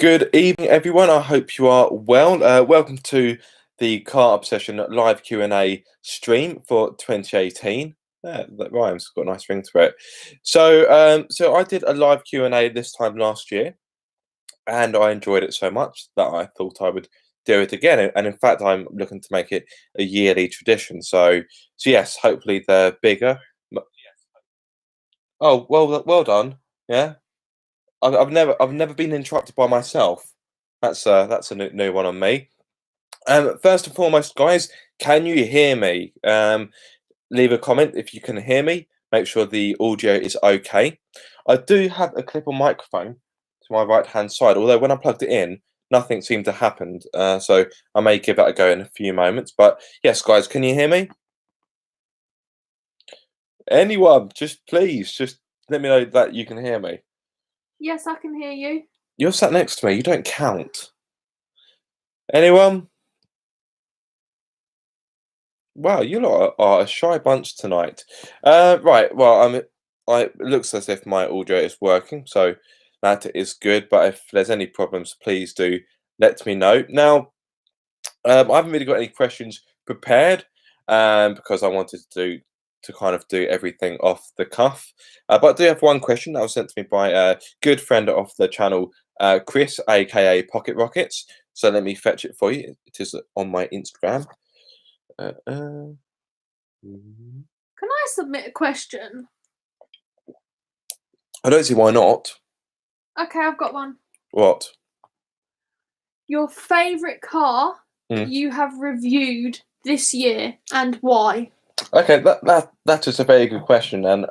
Good evening, everyone. I hope you are well. Welcome to the Car Obsession live Q&A stream for 2018. Yeah, that rhymes. Got a nice ring to it. So I did a live Q&A this time last year, and I enjoyed it so much that I thought I would do it again. And in fact, I'm looking to make it a yearly tradition. So yes, hopefully they're bigger. Oh, well done. Yeah. I've never been interrupted by myself. That's a new one on me. First and foremost, guys, can you hear me? Leave a comment if you can hear me. Make sure the audio is okay. I do have a clip on microphone to my right hand side, although when I plugged it in, nothing seemed to happen. So I may give that a go in a few moments. But yes, guys, can you hear me? Anyone, just please, just let me know that you can hear me. Yes, I can hear you. You're sat next to me. You don't count. Anyone? Wow, you lot are a shy bunch tonight. Right, well, it looks as if my audio is working, so that is good. But if there's any problems, please do let me know. Now, I haven't really got any questions prepared, because I wanted to kind of do everything off the cuff. But I do have one question that was sent to me by a good friend of the channel, Chris, aka Pocket Rockets. So let me fetch it for you. It is on my Instagram. Uh, uh, mm. Can I submit a question? I don't see why not. Okay, I've got one. What? Your favourite car that you have reviewed this year and why? Okay, that is a very good question, and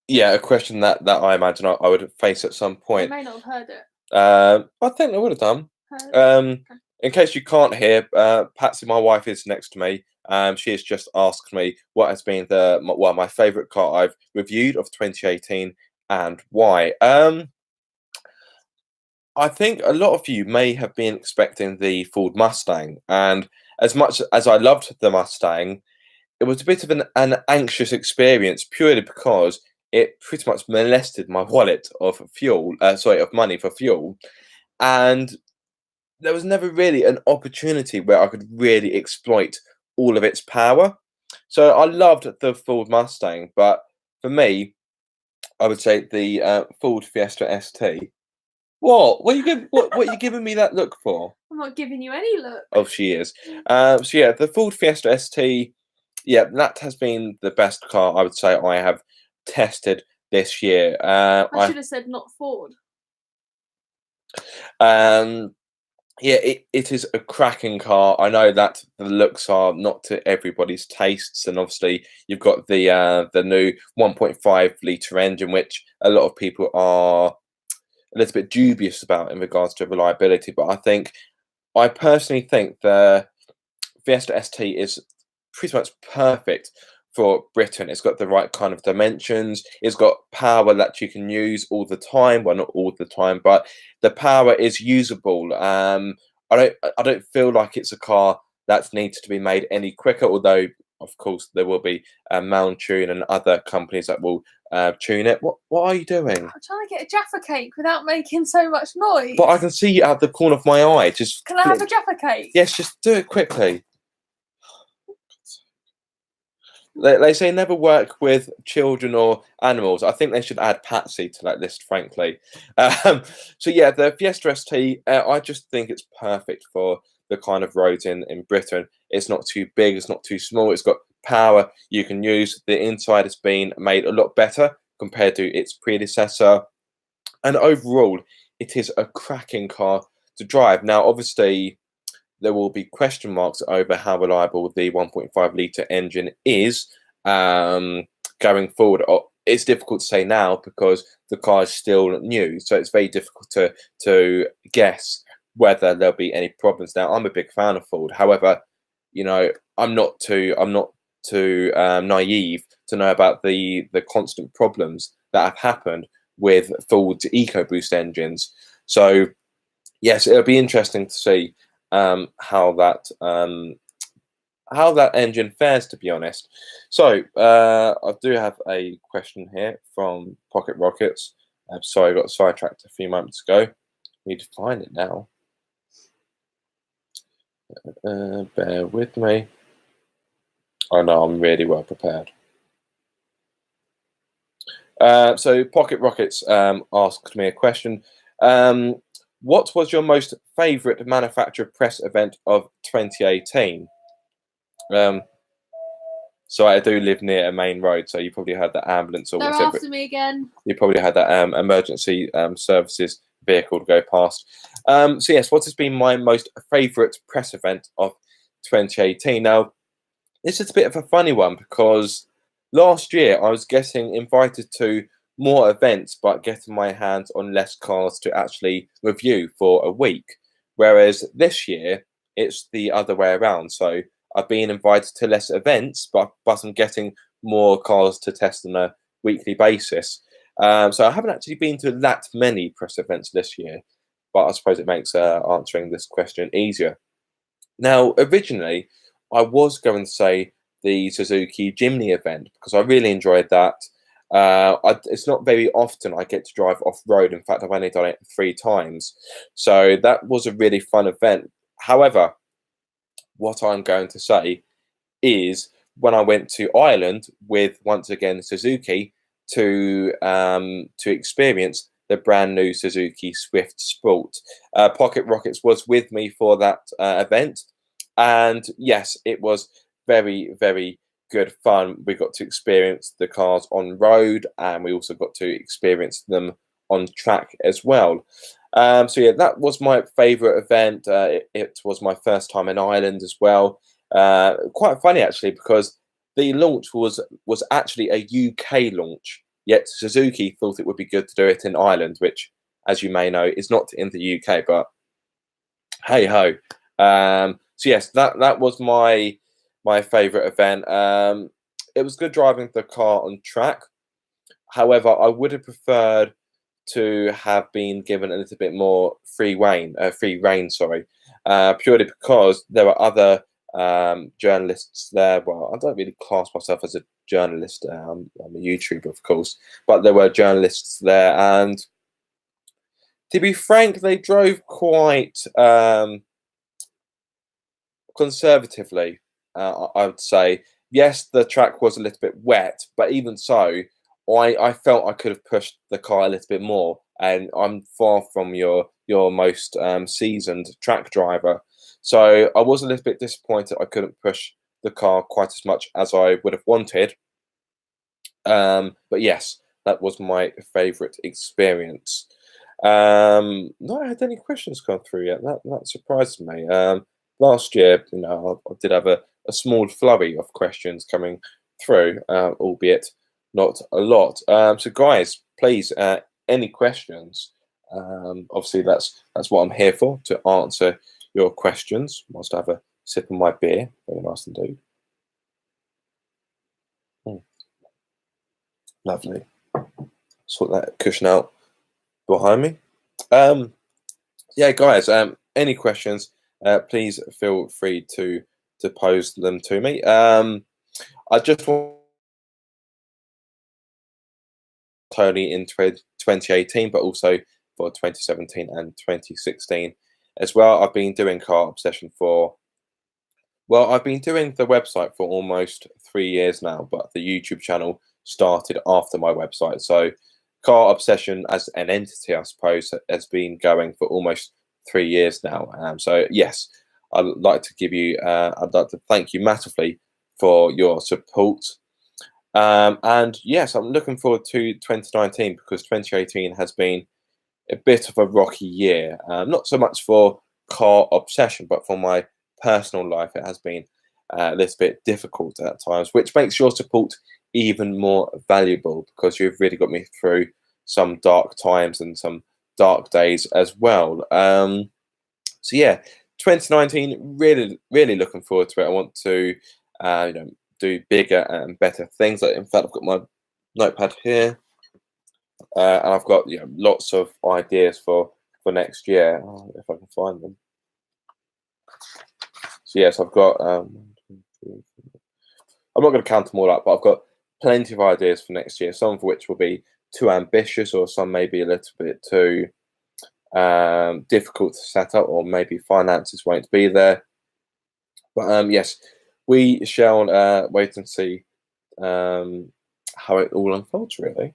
yeah, a question that I imagine I would face at some You point. may not have heard it. I think I would have done. Okay. In case you can't hear, Patsy, my wife, is next to me. She has just asked me what has been my favourite car I've reviewed of 2018 and why. I think a lot of you may have been expecting the Ford Mustang, and as much as I loved the Mustang, it was a bit of an anxious experience purely because it pretty much molested my wallet of money for fuel, and there was never really an opportunity where I could really exploit all of its power. So I loved the Ford Mustang, but for me, I would say the Ford Fiesta ST. What? What are you giving me that look for? I'm not giving you any look. Oh, she is. So yeah, the Ford Fiesta ST. Yeah, that has been the best car I would say I have tested this year. I should have said not Ford. Yeah, it is a cracking car. I know that the looks are not to everybody's tastes, and obviously you've got the new 1.5 litre engine, which a lot of people are a little bit dubious about in regards to reliability. But I personally think the Fiesta ST is pretty much perfect for Britain. It's got the right kind of dimensions. It's got power that you can use all the time. Well, not all the time, but the power is usable. I don't feel like it's a car that needs to be made any quicker. Although, of course, there will be Maltune and other companies that will tune it. What are you doing? I'm trying to get a Jaffa cake without making so much noise. But I can see you out the corner of my eye. Just can I have a Jaffa cake? Yes, just do it quickly. They say never work with children or animals. I think they should add Patsy to that list, frankly. So yeah, the Fiesta ST, I just think it's perfect for the kind of roads in Britain. It's not too big, it's not too small. It's got power you can use. The inside has been made a lot better compared to its predecessor. And overall, it is a cracking car to drive. Now, obviously, there will be question marks over how reliable the 1.5 litre engine is going forward. It's difficult to say now because the car is still new, so it's very difficult to guess whether there'll be any problems. Now, I'm a big fan of Ford. However, I'm not too naive to know about the constant problems that have happened with Ford's EcoBoost engines. So yes, it'll be interesting to see how that engine fares, to be honest. So I do have a question here from Pocket Rockets. Sorry, I got sidetracked a few moments ago. Need to find it now. Bear with me. Oh no, I'm really well prepared. So Pocket Rockets asked me a question. What was your most favourite manufacturer press event of 2018? So I do live near a main road, so you probably heard that ambulance or They're whatever. after me again. You probably had that emergency services vehicle to go past. So yes, what has been my most favourite press event of 2018? Now, this is a bit of a funny one because last year I was getting invited to more events, but getting my hands on less cars to actually review for a week. Whereas this year it's the other way around. So I've been invited to less events, but I'm getting more cars to test on a weekly basis. So I haven't actually been to that many press events this year, but I suppose it makes answering this question easier. Now, originally, I was going to say the Suzuki Jimny event because I really enjoyed that. It's not very often I get to drive off road. In fact, I've only done it 3 times. So that was a really fun event. However, what I'm going to say is when I went to Ireland with, once again, Suzuki to experience the brand new Suzuki Swift Sport. Pocket Rockets was with me for that event. And yes, it was very, very good fun. We got to experience the cars on road and we also got to experience them on track as well. So yeah, that was my favourite event. It was my first time in Ireland as well. Quite funny actually because the launch was actually a UK launch, yet Suzuki thought it would be good to do it in Ireland, which, as you may know, is not in the UK. But hey ho. So yes, that was my favourite event. It was good driving the car on track. However, I would have preferred to have been given a little bit more free reign, sorry, purely because there were other journalists there. Well, I don't really class myself as a journalist. I'm a YouTuber, of course, but there were journalists there, and to be frank, they drove quite conservatively. I would say yes, the track was a little bit wet, but even so, I felt I could have pushed the car a little bit more. And I'm far from your most seasoned track driver, so I was a little bit disappointed I couldn't push the car quite as much as I would have wanted. But yes, that was my favourite experience. Not had any questions come through yet. That surprised me. Last year, I did have a small flurry of questions coming through, albeit not a lot. So, guys, please, any questions? Obviously, that's what I'm here for, to answer your questions. Whilst I have a sip of my beer, very nice indeed. Lovely. Sort that cushion out behind me. Yeah, guys. Any questions? Please feel free to pose them to me. I just want Tony in 2018, but also for 2017 and 2016 as well. I've been doing Car Obsession I've been doing the website for almost 3 years now, but the YouTube channel started after my website. So Car Obsession as an entity, I suppose, has been going for almost 3 years now. So yes, I'd like to thank you massively for your support. And yes, I'm looking forward to 2019 because 2018 has been a bit of a rocky year. Not so much for Car Obsession, but for my personal life, it has been a little bit difficult at times, which makes your support even more valuable because you've really got me through some dark times and some dark days as well. So yeah, 2019, really looking forward to it. I want to do bigger and better things. In fact, I've got my notepad here, and I've got lots of ideas for next year. If I can find them. So yes, I've got. I'm not going to count them all up, but I've got plenty of ideas for next year. Some of which will be too ambitious, or some maybe a little bit too difficult to set up, or maybe finances won't be there. But yes, we shall wait and see how it all unfolds, really.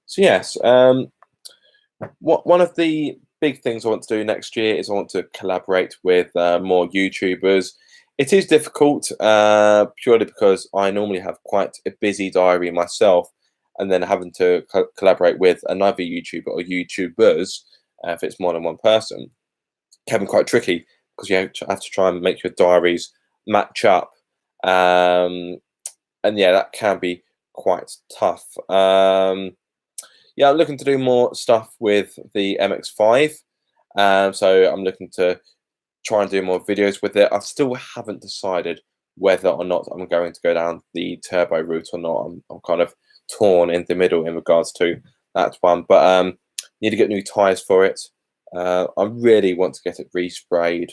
So yes, one of the big things I want to do next year is I want to collaborate with more YouTubers. It is difficult purely because I normally have quite a busy diary myself, and then having to collaborate with another YouTuber or YouTubers, if it's more than one person, can be quite tricky because you have to try and make your diaries match up. And yeah, that can be quite tough. Yeah, I'm looking to do more stuff with the MX5. So I'm looking to try and do more videos with it. I still haven't decided whether or not I'm going to go down the turbo route or not. I'm kind of torn in the middle in regards to that one. But need to get new tyres for it. I really want to get it resprayed.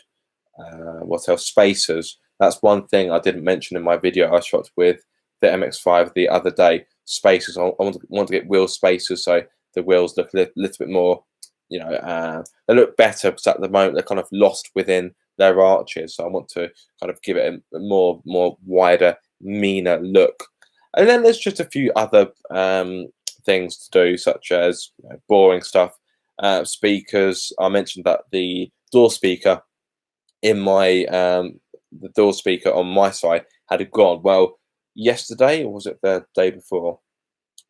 What else? Spacers. That's one thing I didn't mention in my video I shot with the MX5 the other day. Spacers. I want to get wheel spacers so the wheels look a little bit more, you know, they look better because at the moment they're kind of lost within their arches. So I want to kind of give it a more wider, meaner look. And then there's just a few other things to do, such as, you know, boring stuff. Speakers. I mentioned that the door speaker in my the door speaker on my side had gone. Well, yesterday, or was it the day before?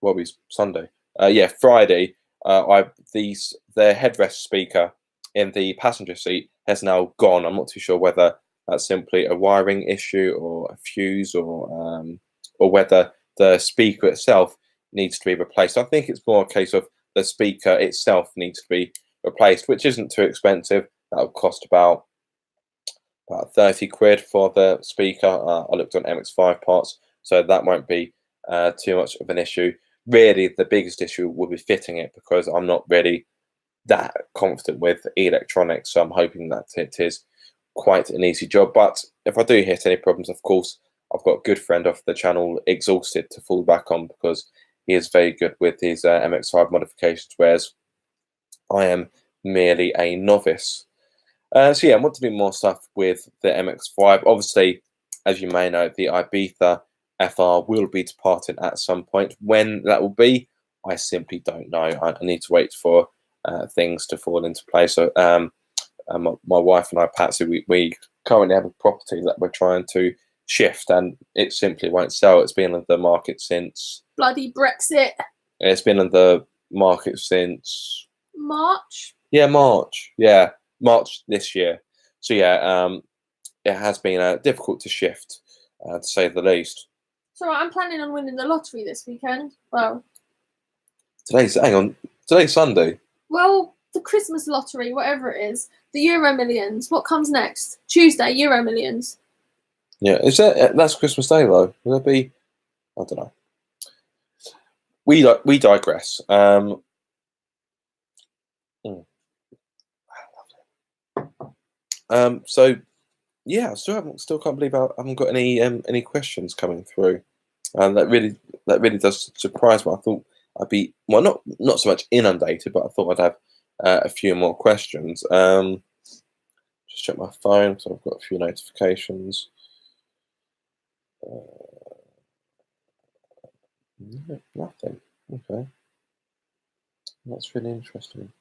Well, it was Sunday. Yeah, Friday. The headrest speaker in the passenger seat has now gone. I'm not too sure whether that's simply a wiring issue or a fuse, or whether the speaker itself needs to be replaced. I think it's more a case of the speaker itself needs to be replaced, which isn't too expensive. That will cost about 30 quid for the speaker. I looked on MX5 parts, so that won't be too much of an issue. Really, the biggest issue will be fitting it, because I'm not really that confident with electronics. So I'm hoping that it is quite an easy job. But if I do hit any problems, of course, I've got a good friend of the channel, Exhausted, to fall back on, because he is very good with his MX5 modifications, whereas I am merely a novice. So yeah, I want to do more stuff with the MX5. Obviously, as you may know, the Ibiza FR will be departing at some point. When that will be, I simply don't know. I need to wait for things to fall into place. So my wife and I, Patsy, we currently have a property that we're trying to shift, and it simply won't sell. It's been on the market since... Bloody Brexit. It's been on the market since... March? Yeah, March. Yeah, March this year. So yeah, it has been difficult to shift, to say the least. So I'm planning on winning the lottery this weekend. Well, today's Sunday. Well, the Christmas lottery, whatever it is, the Euro Millions. What comes next? Tuesday, Euro Millions. Yeah, that's Christmas Day though? Will it be? I don't know. We digress. So yeah, I still can't believe I haven't got any questions coming through, and that really does surprise me. I thought I'd be, well, not so much inundated, but I thought I'd have a few more questions. Just check my phone, so I've got a few notifications. No, nothing. Okay, that's really interesting.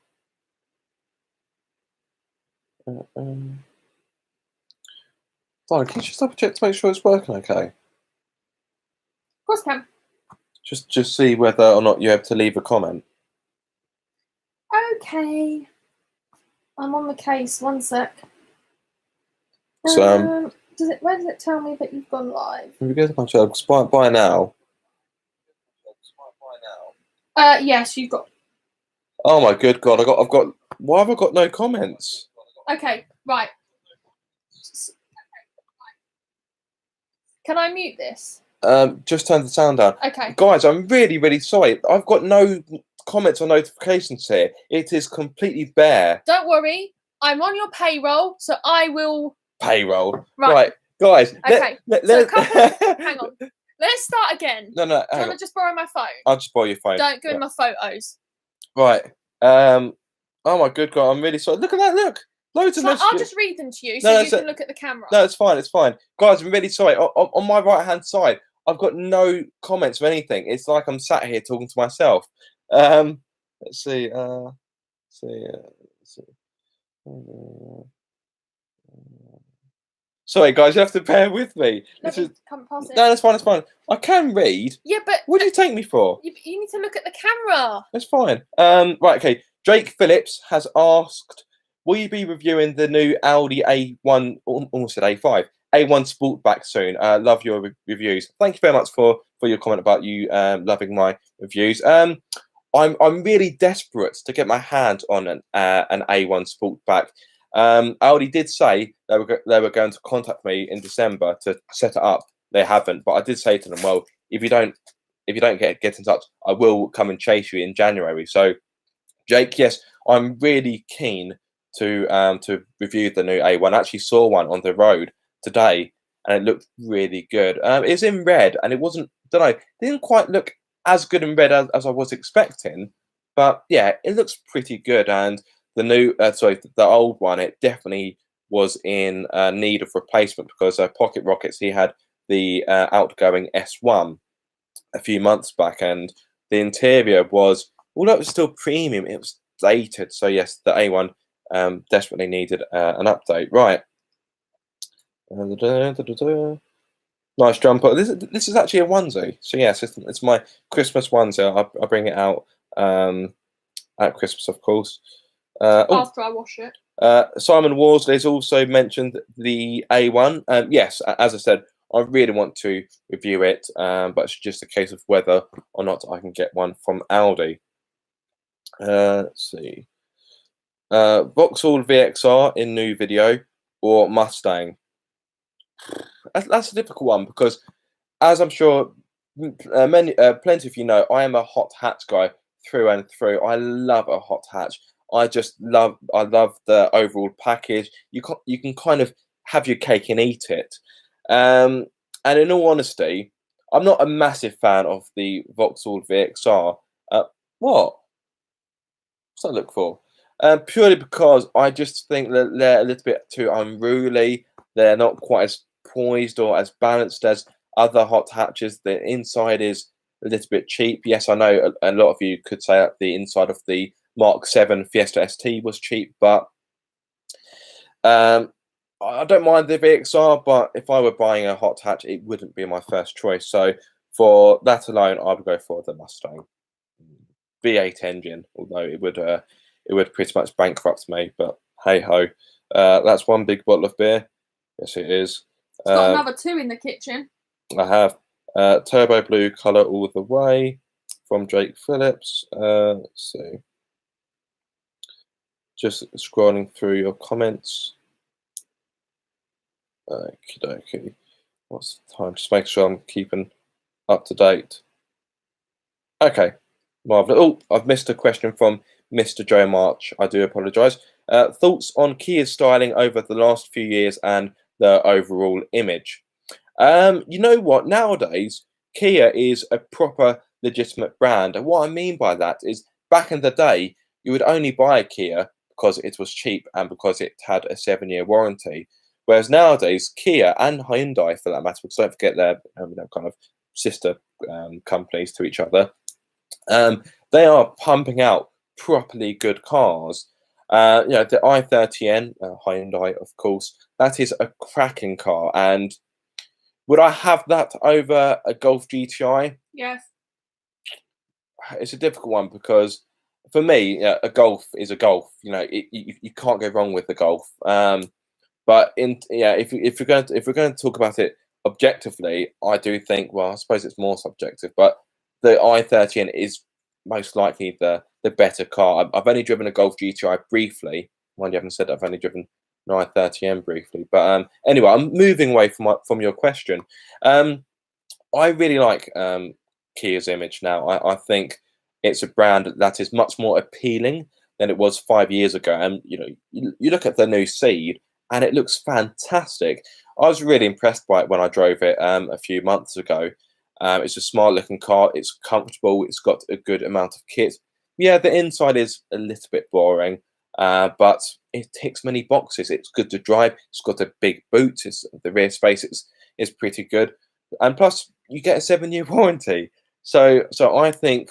Darling, can you just double check to make sure it's working okay? Of course I can. Just see whether or not you're able to leave a comment. Okay. I'm on the case. One sec. So where does it tell me that you've gone live? If you go to my channel, by now. Yes, you've got. Oh my good God! I've got. Why have I got no comments? Okay, right. Can I mute this? Just turn the sound down. Okay. Guys, I'm really sorry. I've got no comments or notifications here. It is completely bare. Don't worry. I'm on your payroll, so I will... Payroll? Right. Guys. Okay. Hang on. Let's start again. No. Do you want to just borrow my phone? I'll just borrow your phone. Don't go in my photos. Right. Oh my good God, I'm really sorry. Look at that, look. Loads of So messages. I'll just read them to you so you can look at the camera. No, it's fine, it's fine. Guys, I'm really sorry. On my right-hand side, I've got no comments or anything. It's like I'm sat here talking to myself. Let's see. Let's see. Sorry, guys, you have to bear with me. Come past it. No, that's fine, that's fine. I can read. Yeah, but what do you take me for? You need to look at the camera. That's fine. Right, okay. Drake Phillips has asked, will you be reviewing the new Audi A1, almost said A5, A1 Sportback soon? Love your reviews. Thank you very much for your comment about you loving my reviews. I'm really desperate to get my hands on an A1 Sportback. Audi did say they were going to contact me in December to set it up. They haven't, but I did say to them, well, if you don't get in touch, I will come and chase you in January. So, Jake, yes, I'm really keen to review the new A1. I actually saw one on the road today, and it looked really good. It's in red, and it wasn't. It didn't quite look as good in red as I was expecting, but yeah, it looks pretty good. And the new, the old one, it definitely was in need of replacement because Pocket Rockets, he had the outgoing S1 a few months back, and the interior was, although it was still premium, it was dated. So yes, the A1 desperately needed an update. Right. Nice jumper. This is actually a onesie. So yes, it's my Christmas onesie. I bring it out at Christmas, of course. After I wash it. Simon Worsley's also mentioned the A1. Yes, as I said, I really want to review it, but it's just a case of whether or not I can get one from Audi. Let's see. Vauxhall VXR in new video or Mustang? That's a difficult one because, as I'm sure plenty of you know, I am a hot hatch guy through and through. I love a hot hatch. I love the overall package. You can kind of have your cake and eat it. And in all honesty, I'm not a massive fan of the Vauxhall VXR. What's that look for? Purely because I just think that they're a little bit too unruly. They're not quite as poised or as balanced as other hot hatches. The inside is a little bit cheap. Yes, I know a lot of you could say that the inside of the Mark 7 Fiesta ST was cheap, but I don't mind the VXR, but if I were buying a hot hatch, it wouldn't be my first choice. So for that alone, I would go for the Mustang V8 engine, although it would pretty much bankrupt me, but hey ho. That's one big bottle of beer. Yes, it is. It's got another 2 in the kitchen. I have turbo blue color all the way from Drake Phillips. Let's see. Just scrolling through your comments. Okay. What's the time? Just make sure I'm keeping up to date. Okay. Marvelous. Oh, I've missed a question from Mr. Joe March. I do apologise. Thoughts on Kia's styling over the last few years and the overall image? You know what? Nowadays, Kia is a proper legitimate brand. And what I mean by that is back in the day, you would only buy a Kia because it was cheap and because it had a 7-year warranty. Whereas nowadays, Kia and Hyundai, for that matter, because don't forget they're kind of sister companies to each other, they are pumping out properly good cars. The i30N, Hyundai, of course, that is a cracking car. And would I have that over a Golf GTI? Yes. It's a difficult one because for me, a Golf is a Golf. You can't go wrong with the Golf. But if we're going to talk about it objectively, I do think, well, I suppose it's more subjective, but the i30N is most likely the better car. I've only driven a Golf GTI briefly. Mind you, I haven't said I've only driven an i30N briefly. But anyway, I'm moving away from your question. I really like Kia's image now. I think it's a brand that is much more appealing than it was 5 years ago. And you look at the new Ceed, and it looks fantastic. I was really impressed by it when I drove it a few months ago. It's a smart looking car. It's comfortable. It's got a good amount of kit. Yeah, the inside is a little bit boring. but it ticks many boxes. It's good to drive. It's got a big boot. The rear space is pretty good, and plus you get a 7-year warranty. So I think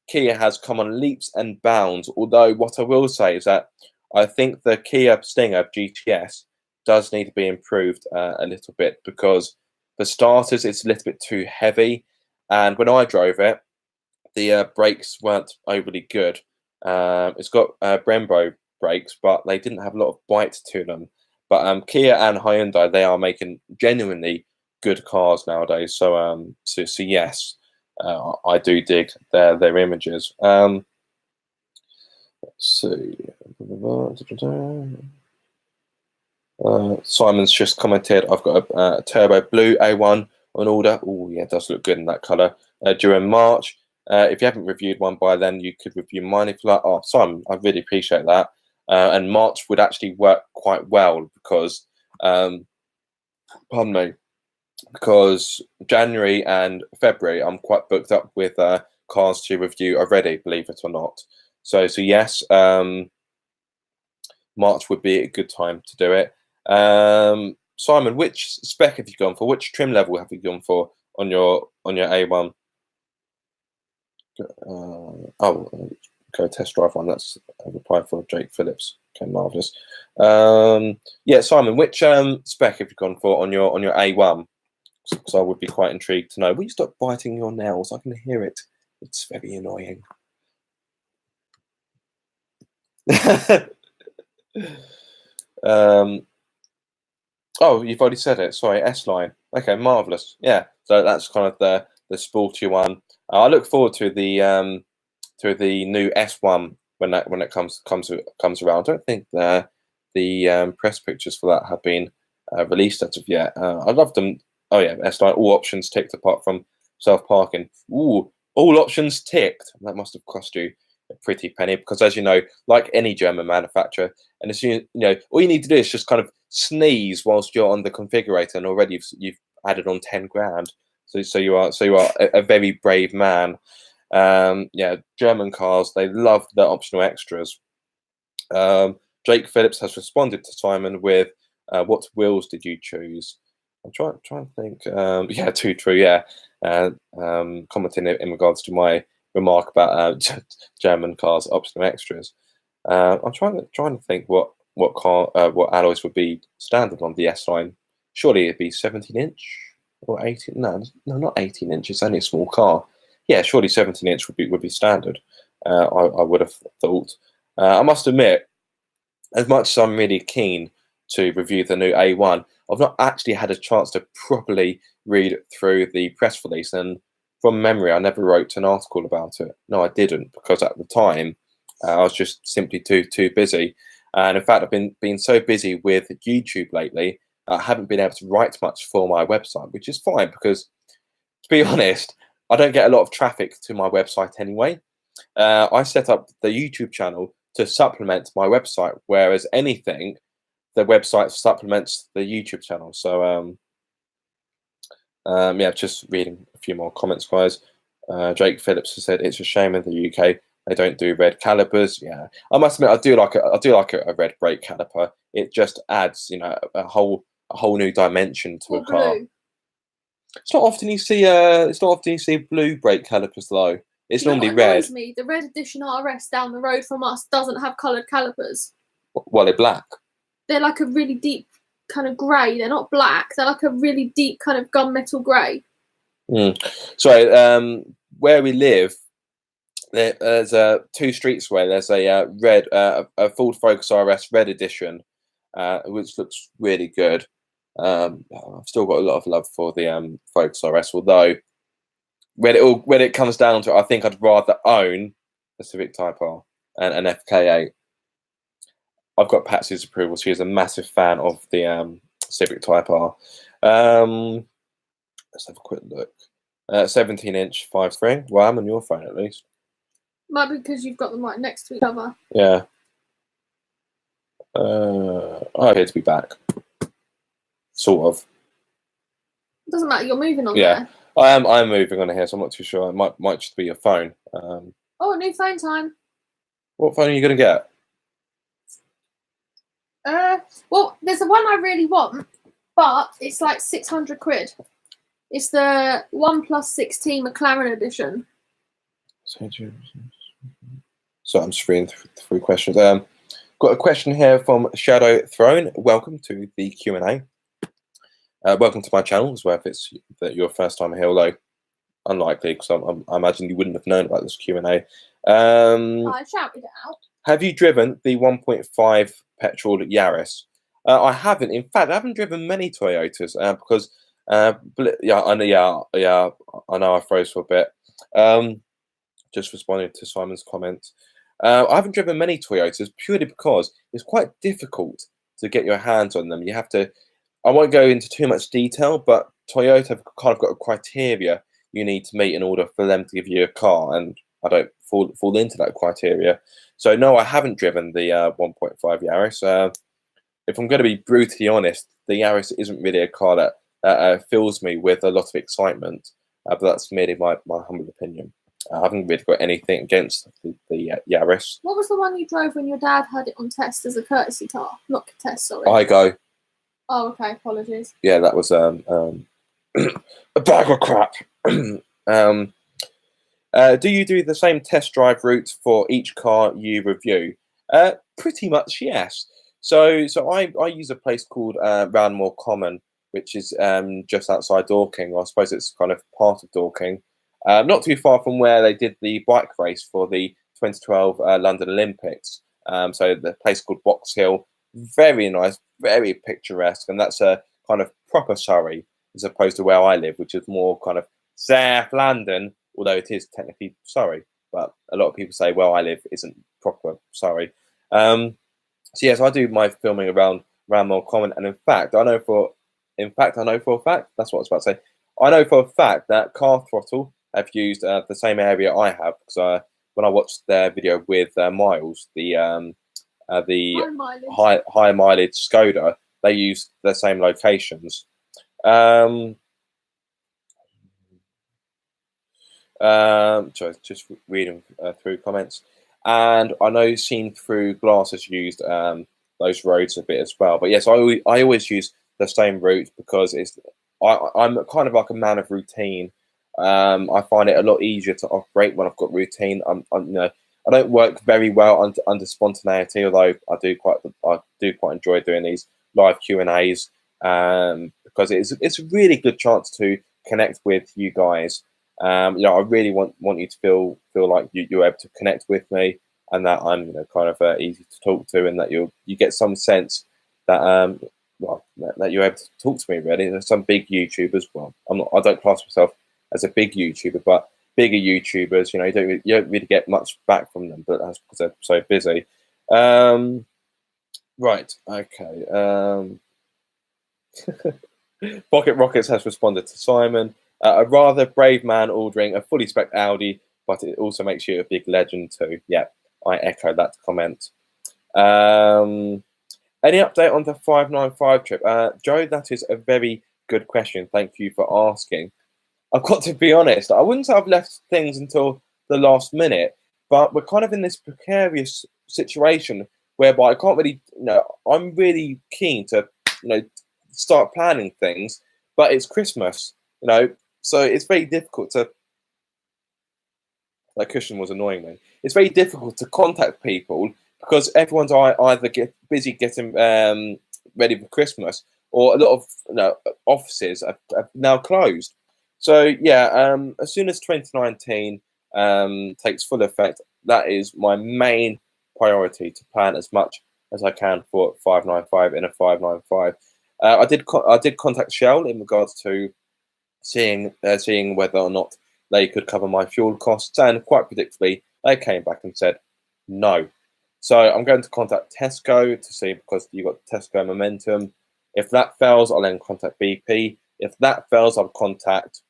Kia has come on leaps and bounds. Although what I will say is that I think the Kia Stinger GTS does need to be improved a little bit, because for starters it's a little bit too heavy, and when I drove it, the brakes weren't overly good. It's got Brembo brakes, but they didn't have a lot of bite to them. But Kia and Hyundai, they are making genuinely good cars nowadays. So yes, I do dig their images. Let's see. Simon's just commented, I've got a turbo blue A1 on order. Oh yeah, it does look good in that colour. During March. If you haven't reviewed one by then, you could review mine if you like. Oh, Simon, I really appreciate that. And March would actually work quite well because, pardon me, because January and February I'm quite booked up with cars to review already, believe it or not. So yes, March would be a good time to do it. Simon, which spec have you gone for? Which trim level have you gone for on your A1? Go test drive one. That's a reply for Jake Phillips. Okay, marvelous. Yeah, Simon, which spec have you gone for on your A1? So I would be quite intrigued to know. Will you stop biting your nails? I can hear it. It's very annoying. Oh, you've already said it. Sorry, S-Line. Okay, marvelous. Yeah, so that's kind of the sporty one. I look forward to the new S1 when it comes around. I don't think the press pictures for that have been released as of yet. I'd love them. Oh yeah, S-Line, all options ticked apart from self-parking. Ooh, all options ticked. That must have cost you a pretty penny, because as you know, like any German manufacturer, and as you know, all you need to do is just kind of sneeze whilst you're on the configurator, and already you've added on 10 grand. So you are a very brave man. Yeah, German cars, they love the optional extras. Jake Phillips has responded to Simon with, what wheels did you choose? I'm trying to think. Yeah, too true. Yeah, commenting in regards to my remark about German cars optional extras. I'm trying to think what alloys would be standard on the S-Line. Surely it'd be 17-inch. Or 18? No, not 18 inches. It's only a small car. Yeah, surely 17-inch would be standard. I would have thought. I must admit, as much as I'm really keen to review the new A1, I've not actually had a chance to properly read through the press release. And from memory, I never wrote an article about it. No, I didn't, because at the time I was just simply too busy. And in fact, I've been so busy with YouTube lately, I haven't been able to write much for my website, which is fine, because, to be honest, I don't get a lot of traffic to my website anyway. I set up the YouTube channel to supplement my website, whereas anything, the website supplements the YouTube channel. So yeah, just reading a few more comments, guys. Jake Phillips has said it's a shame in the UK they don't do red calipers. Yeah, I must admit, I do like a red brake caliper. It just adds, a whole new dimension to a car. Blue. It's not often you see blue brake calipers though. It's normally red. Me, the red edition RS down the road from us doesn't have coloured calipers. Well, they're black. They're like a really deep kind of grey. They're not black. They're like a really deep kind of gunmetal grey. Sorry, where we live, there's 2 streets away. There's a red, a Ford Focus RS red edition, which looks really good. I've still got a lot of love for the Focus RS, although when it comes down to it, I think I'd rather own a Civic Type R and an FK8. I've got Patsy's approval. She is a massive fan of the Civic Type R. Let's have a quick look. 17-inch 5.3. Well, I'm on your phone at least. Might be because you've got them right next to each other. Yeah. I appear to be back. Sort of. It doesn't matter. You're moving on Yeah. there. I'm moving on here, so I'm not too sure. It might just be your phone. Oh, new phone time. What phone are you going to get? Well, there's the one I really want, but it's like 600 quid. It's the OnePlus 6T McLaren edition. So I'm just reading through questions. Got a question here from Shadow Throne. Welcome to the Q&A. Welcome to my channel as well, if it's your first time here, although unlikely, because I imagine you wouldn't have known about this Q&A. I shouted it out. Have you driven the 1.5 petrol Yaris? I haven't. In fact, I haven't driven many Toyotas because, I know I froze for a bit. Just responding to Simon's comment. I haven't driven many Toyotas purely because it's quite difficult to get your hands on them. You have to. I won't go into too much detail, but Toyota have kind of got a criteria you need to meet in order for them to give you a car, and I don't fall into that criteria. So no, I haven't driven the 1.5 Yaris. If I'm going to be brutally honest, the Yaris isn't really a car that fills me with a lot of excitement, but that's merely my humble opinion. I haven't really got anything against the Yaris. What was the one you drove when your dad had it on test as a courtesy car? Not test, sorry. Igo. Oh, okay. Apologies. Yeah, that was a bag of crap. Do you do the same test drive route for each car you review? Pretty much, yes. So I use a place called Ranmore Common, which is just outside Dorking. I suppose it's kind of part of Dorking. Not too far from where they did the bike race for the 2012 London Olympics. So the place called Box Hill, very nice, very picturesque, and that's a kind of proper Surrey as opposed to where I live, which is more kind of South London, although it is technically Surrey. But a lot of people say where I live isn't proper Surrey. So yes, I do my filming around Ranmore Common, and in fact, I know for a fact, that's what I was about to say. I know for a fact that Car Throttle have used the same area I have, because when I watched their video with Miles, the high mileage Skoda, they used the same locations. Just reading through comments, and I know Seen Through Glass has used those roads a bit as well. But yes, I always use the same route because I'm kind of like a man of routine. I find it a lot easier to operate when I've got routine. I don't work very well under spontaneity, although I do quite enjoy doing these live Q&As because it's a really good chance to connect with you guys. I really want you to feel like you're able to connect with me, and that I'm kind of easy to talk to, and that you get some sense that that you're able to talk to me. Really, there's some big YouTubers. Well, I don't class myself as a big YouTuber, but bigger YouTubers, you don't really get much back from them, but that's because they're so busy. Right, okay. Pocket Rockets has responded to Simon. A rather brave man ordering a fully spec Audi, but it also makes you a big legend too. Yeah, I echo that comment. Any update on the 595 trip? Joe, that is a very good question. Thank you for asking. I've got to be honest, I wouldn't say I've left things until the last minute, but we're kind of in this precarious situation whereby I can't really, I'm really keen to, start planning things, but it's Christmas, so it's very difficult to, that cushion was annoying me. It's very difficult to contact people because everyone's either busy getting ready for Christmas, or a lot of offices have now closed. So yeah, as soon as 2019 takes full effect, that is my main priority, to plan as much as I can for 595 in a 595. I did contact Shell in regards to seeing whether or not they could cover my fuel costs, and quite predictably they came back and said no. So I'm going to contact Tesco to see, because you've got Tesco Momentum. If that fails, I'll then contact BP. If that fails, I'll contact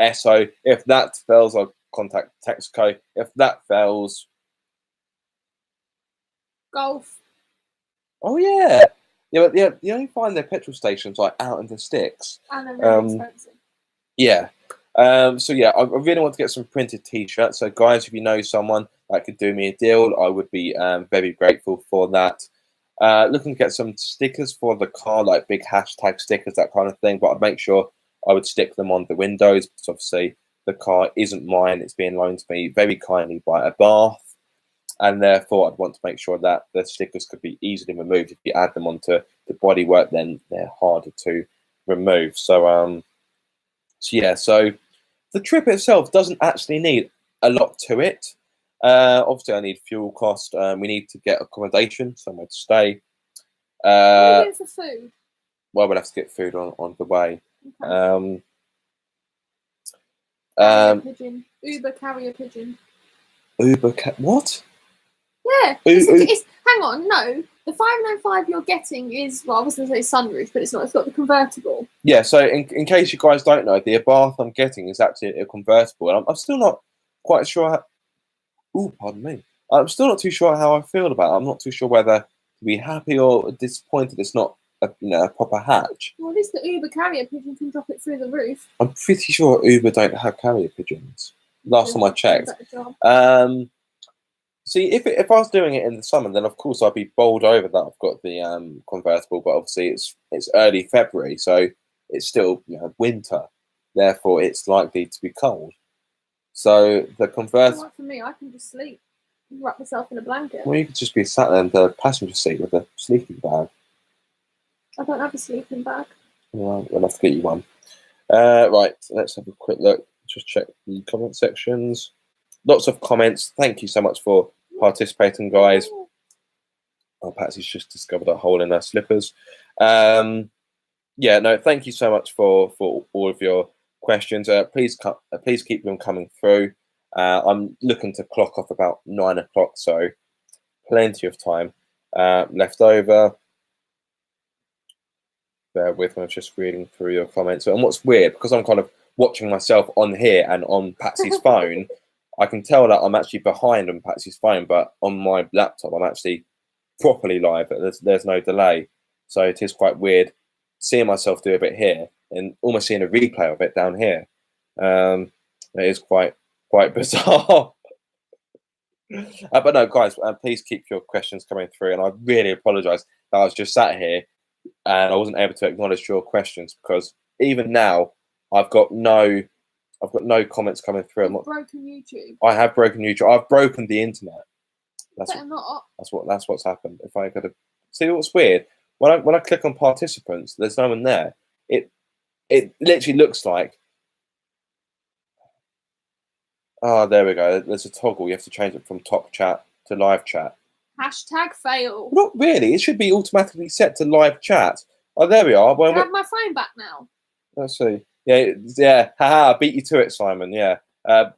Esso. If that fails, I'll contact Texaco. If that fails, Golf. Oh yeah. You only find their petrol stations like out in the sticks. And they're really expensive. Yeah. So yeah, I really want to get some printed T-shirts. So guys, if you know someone that could do me a deal, I would be very grateful for that. Looking to get some stickers for the car, like big hashtag stickers, that kind of thing. But I'd make sure I would stick them on the windows because obviously the car isn't mine. It's being loaned to me very kindly by a Bath. And therefore, I'd want to make sure that the stickers could be easily removed. If you add them onto the bodywork, then they're harder to remove. So yeah, so the trip itself doesn't actually need a lot to it. Obviously, I need fuel cost. We need to get accommodation, somewhere to stay. What are you doing for food? Well, we'll have to get food on the way. Okay. Carrier pigeon. Uber carrier pigeon. What? Yeah. It's, hang on, no. The 595 you're getting is, well, I was going to say sunroof, but it's not. It's got the convertible. Yeah, so in case you guys don't know, the Abarth I'm getting is actually a convertible. And I'm still not quite sure how... Ooh, pardon me. I'm still not too sure how I feel about it. I'm not too sure whether to be happy or disappointed it's not a proper hatch. Well, at least the Uber carrier pigeon can drop it through the roof. I'm pretty sure Uber don't have carrier pigeons. Last time I checked. See, if I was doing it in the summer, then of course I'd be bowled over that I've got the convertible. But obviously it's early February, so it's still winter. Therefore, it's likely to be cold. So the convertible. For me, I can just sleep, wrap myself in a blanket. Well, you could just be sat there in the passenger seat with a sleeping bag. I don't have a sleeping bag. Well, we'll have to get you one. Right, let's have a quick look. Just check the comment sections. Lots of comments. Thank you so much for participating, guys. Oh, Patsy's just discovered a hole in her slippers. Yeah, no, thank you so much for all of your questions. Please keep them coming through. I'm looking to clock off about 9 o'clock, so plenty of time left over. Bear with me, I'm just reading through your comments. And what's weird, because I'm kind of watching myself on here and on Patsy's phone, I can tell that I'm actually behind on Patsy's phone, but on my laptop, I'm actually properly live. There's no delay. So it is quite weird seeing myself do a bit here and almost seeing a replay of it down here. It is quite bizarre. But no, guys, please keep your questions coming through. And I really apologise that I was just sat here and I wasn't able to acknowledge your questions because even now I've got no comments coming through. You've broken YouTube. I have broken YouTube. I've broken the internet. That's what's happened. If I could have see what's weird when I click on participants, there's no one there. It literally looks like. Oh, there we go. There's a toggle. You have to change it from top chat to live chat. Hashtag fail. Not really. It should be automatically set to live chat. Oh, there we are. I have my phone back now. Let's see. Yeah. Haha, I beat you to it, Simon. Yeah. There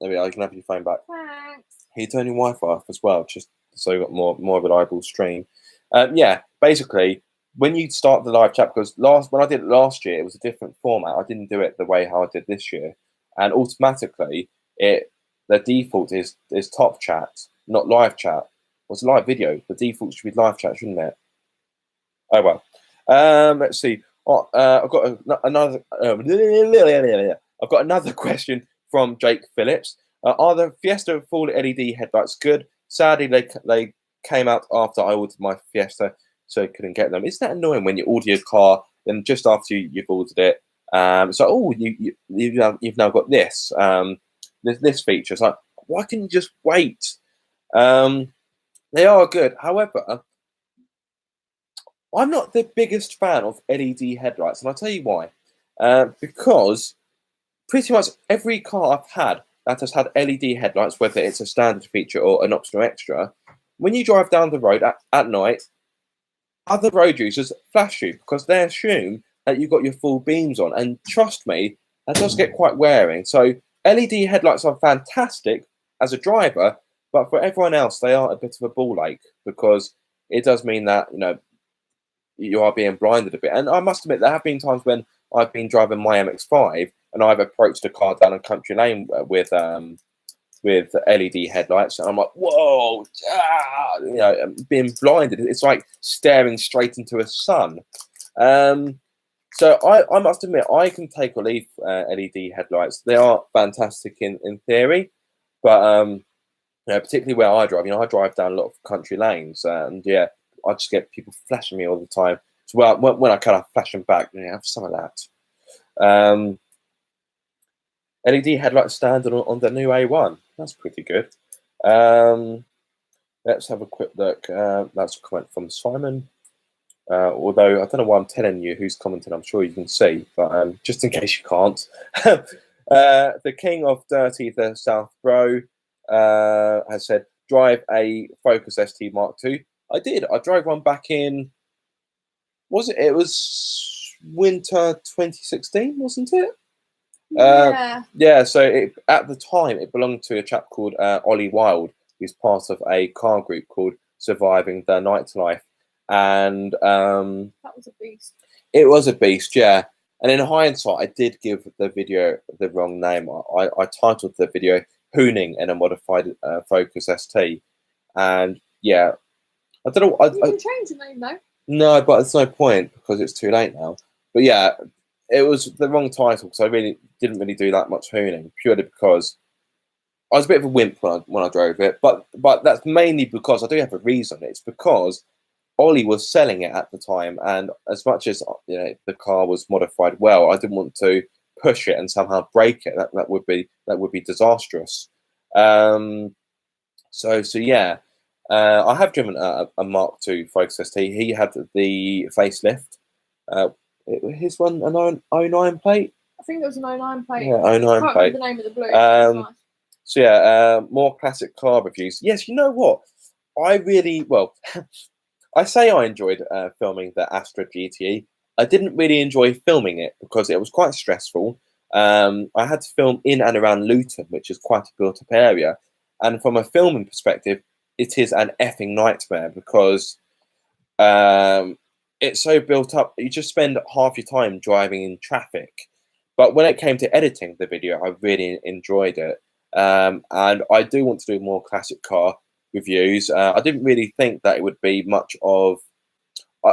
we are. You can have your phone back. Thanks. You turn your Wi-Fi off as well, just so you got more reliable stream. Yeah. Basically, when you start the live chat, because when I did it last year, it was a different format. I didn't do it the way how I did this year, and automatically the default is top chat, not live chat. It's a live video. The default should be live chat, shouldn't it? Oh well. Let's see. I've got another. I've got another question from Jake Phillips. Are the Fiesta full LED headlights good? Sadly, they came out after I ordered my Fiesta, so I couldn't get them. Isn't that annoying when you order your car, then just after you've ordered it, you've now got this this feature. It's like, why can't you just wait? They are good. However, I'm not the biggest fan of LED headlights, and I'll tell you why. Because pretty much every car I've had that has had LED headlights, whether it's a standard feature or an optional extra, when you drive down the road at night, other road users flash you because they assume that you've got your full beams on. And trust me, that does get quite wearing. So LED headlights are fantastic as a driver, but for everyone else, they are a bit of a ball ache because it does mean that, you are being blinded a bit. And I must admit, there have been times when I've been driving my MX-5 and I've approached a car down a country lane with LED headlights, and I'm like, whoa, being blinded. It's like staring straight into a sun. So I must admit, I can take or leave LED headlights. They are fantastic in theory, but particularly where I drive. I drive down a lot of country lanes, and yeah, I just get people flashing me all the time. So when I kind of flash them back, have some of that. LED headlight stand on the new A1. That's pretty good. Let's have a quick look. That's a comment from Simon. Although I don't know why I'm telling you who's commenting. I'm sure you can see, but just in case you can't. The King of Dirty, the South Bro, has said, drive a Focus ST Mark II. I did. I drove one back in, it was winter 2016, wasn't it? Yeah. So at the time, it belonged to a chap called Ollie Wild, who's part of a car group called Surviving the Nightlife. And that was a beast. It was a beast, yeah. And in hindsight, I did give the video the wrong name. I titled the video "Hooning in a Modified Focus ST," and yeah, I don't know. You can change the name though. No, but it's no point because it's too late now. But yeah, it was the wrong title because I really didn't really do that much hooning, purely because I was a bit of a wimp when I drove it. But that's mainly because I do have a reason. It's because Ollie was selling it at the time, and as much as the car was modified well, I didn't want to push it and somehow break it. That would be disastrous. So yeah, I have driven a Mark II Focus ST. He had the facelift. His one an 09 plate. I think it was an 09 plate. Yeah, 09 I can't plate. remember the name of the blue. Nice. So yeah, more classic car reviews. Yes, you know what? I say I enjoyed filming the Astra GTE. I didn't really enjoy filming it because it was quite stressful. I had to film in and around Luton, which is quite a built-up area. And from a filming perspective, it is an effing nightmare because it's so built up. You just spend half your time driving in traffic. But when it came to editing the video, I really enjoyed it. And I do want to do more classic car reviews. I didn't really think that it would be much of.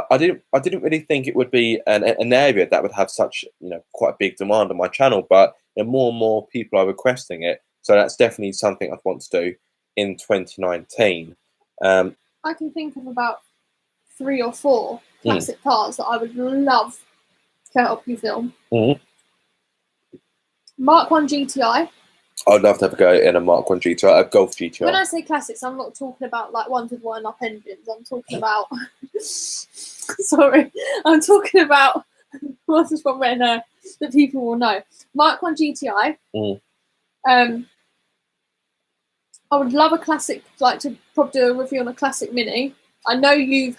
I didn't really think it would be an area that would have such quite a big demand on my channel. But more and more people are requesting it, so that's definitely something I'd want to do in 2019. I can think of about 3 or 4 classic cars that I would love to help you film. Mark 1 GTI. I'd love to have a go in a Mark 1 GTI, a Golf GTI. When I say classics, I'm not talking about like ones with wind-up engines. I'm talking about. Sorry, I'm talking about ones from Renault that people will know. Mark 1 GTI. I would love a classic, like to probably do a review on a classic Mini. I know you've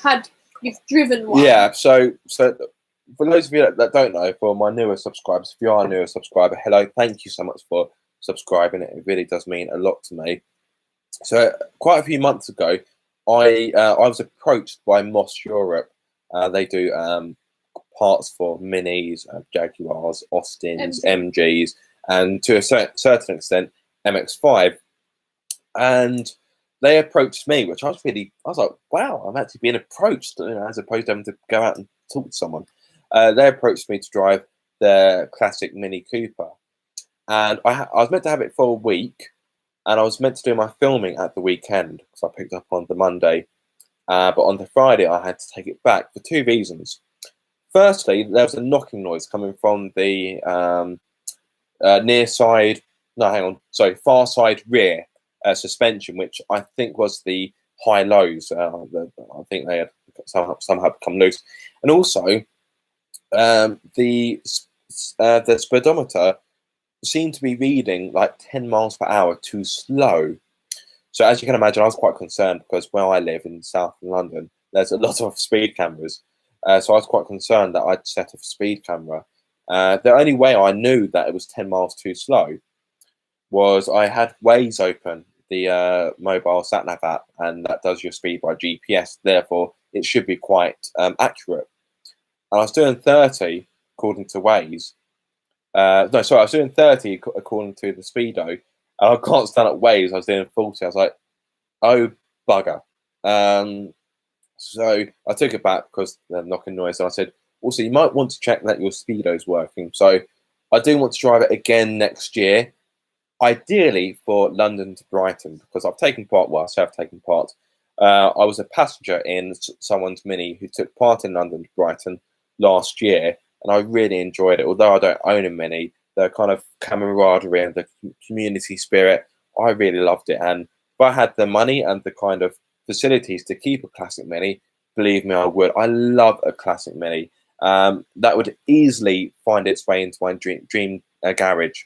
driven one. Yeah, so for those of you that don't know, for my newer subscribers, if you are a newer subscriber, hello, thank you so much for subscribing. It really does mean a lot to me. So quite a few months ago, I was approached by Moss Europe. They do parts for Minis, Jaguars, Austins, MGs, and to a certain extent MX-5. And they approached me, which I was like, wow, I'm actually being approached, as opposed to having to go out and talk to someone. They approached me to drive their classic Mini Cooper. And I was meant to have it for a week, and I was meant to do my filming at the weekend because I picked up on the Monday. But on the Friday, I had to take it back for 2 reasons. Firstly, there was a knocking noise coming from the far side rear suspension, which I think was the high lows. I think they had somehow become loose, and also the speedometer seemed to be reading like 10 miles per hour too slow. So as you can imagine, I was quite concerned because where I live in South London, there's a lot of speed cameras. So I was quite concerned that I'd set a speed camera. The only way I knew that it was 10 miles too slow was I had Waze open, the mobile sat-nav app, and that does your speed by GPS. Therefore, it should be quite accurate. And I was doing 30 according to Waze. I was doing 30 according to the Speedo. And I can't stand at Waze. I was doing 40. I was like, oh, bugger. So I took it back because the knocking noise. And I said, also, you might want to check that your Speedo's working. So I do want to drive it again next year, ideally for London to Brighton, because I've taken part. Well, I say I've taken part. I was a passenger in someone's Mini who took part in London to Brighton last year, and I really enjoyed it. Although I don't own a Mini, the kind of camaraderie and the community spirit, I really loved it. And if I had the money and the kind of facilities to keep a classic Mini, believe me, I would. I love a classic Mini. That would easily find its way into my dream garage.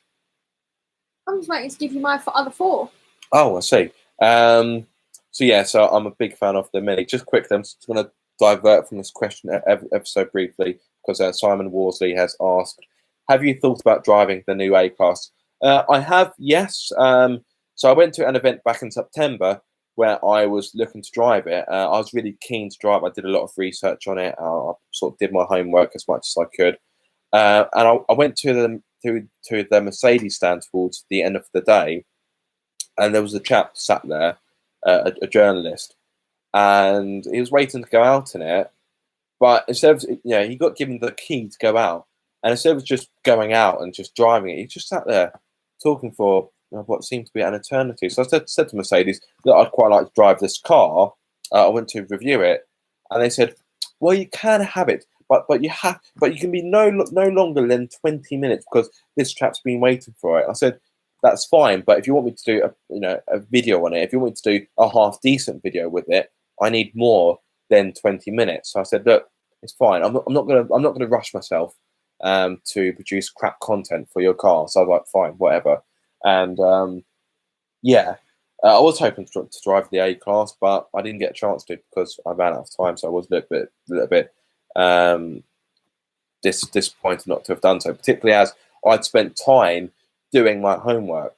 I'm just waiting to give you my other 4. Oh, I see. So yeah, so I'm a big fan of the Mini. Just quickly, I'm just going to divert from this question episode briefly because Simon Worsley has asked, have you thought about driving the new A-Class? I have, yes. So I went to an event back in September where I was looking to drive it. I was really keen to drive. I did a lot of research on it. I sort of did my homework as much as I could. And I went to the Mercedes stand towards the end of the day, and there was a chap sat there, a journalist, and he was waiting to go out in it. But instead of, he got given the key to go out, and instead of just going out and just driving it, he just sat there talking for what seemed to be an eternity. So I said to Mercedes that I'd quite like to drive this car. I went to review it, and they said, "Well, you can have it, but you can be no longer than 20 minutes because this chap's been waiting for it." I said, "That's fine, but if you want me to do a video on it, if you want me to do a half decent video with it, I need more than 20 minutes." So I said, "Look, it's fine. I'm not gonna rush myself to produce crap content for your car." So I was like, "Fine, whatever." And I was hoping to drive the A-Class, but I didn't get a chance to because I ran out of time. So I was a little bit disappointed not to have done so, particularly as I'd spent time doing my homework.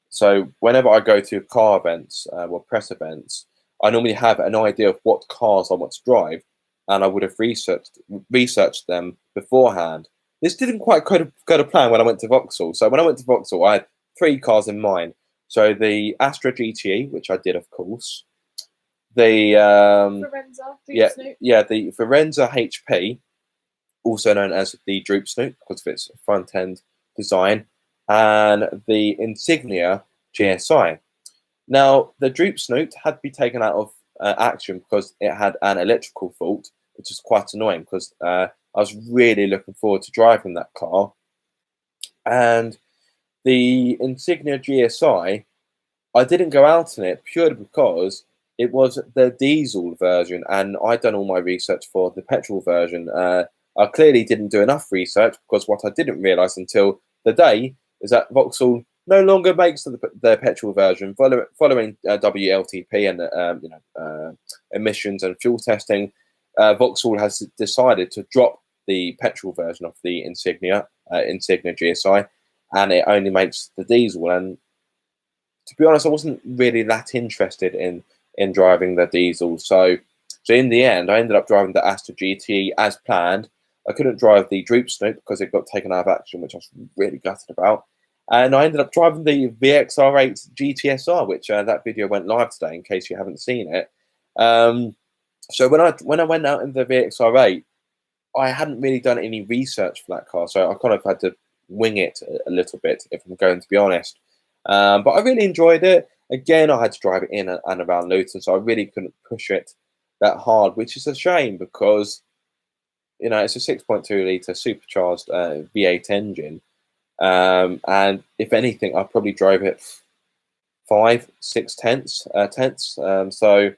So whenever I go to car events or press events, I normally have an idea of what cars I want to drive, and I would have researched them beforehand. This didn't quite go to plan when I went to Vauxhall. So when I went to Vauxhall, I had 3 cars in mind. So the Astra GTE, which I did, of course. The the Forenza HP, also known as the Droop Snoot because of its front end design, and the Insignia GSI. Now, the Droop Snoot had to be taken out of action because it had an electrical fault, which was quite annoying because I was really looking forward to driving that car. And the Insignia GSI, I didn't go out in it purely because it was the diesel version, and I'd done all my research for the petrol version. I clearly didn't do enough research because what I didn't realise until the day is that Vauxhall no longer makes the petrol version. Following WLTP and emissions and fuel testing, Vauxhall has decided to drop the petrol version of the Insignia GSI, and it only makes the diesel. And to be honest, I wasn't really that interested in driving the diesel. So in the end, I ended up driving the Astra GT as planned. I couldn't drive the Droop Snoot because it got taken out of action, which I was really gutted about. And I ended up driving the VXR8 GTSR, which that video went live today, in case you haven't seen it. So when I went out in the VXR8, I hadn't really done any research for that car, so I kind of had to wing it a little bit, if I'm going to be honest. But I really enjoyed it. Again, I had to drive it in and around Luton, so I really couldn't push it that hard, which is a shame because it's a 6.2 litre supercharged V8 engine. And if anything, I probably drove it 5-6 tenths. So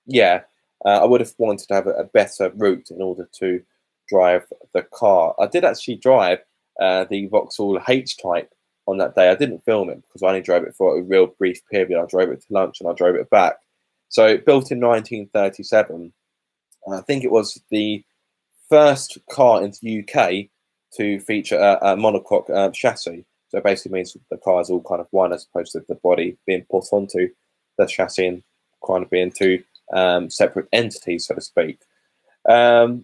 yeah, I would have wanted to have a better route in order to drive the car. I did actually drive the Vauxhall H-Type on that day. I didn't film it because I only drove it for a real brief period. I drove it to lunch and I drove it back. So built in 1937, and I think it was the first car in the UK to feature a monocoque chassis. So it basically means the car is all kind of one as opposed to the body being put onto the chassis and kind of being 2 separate entities, so to speak. That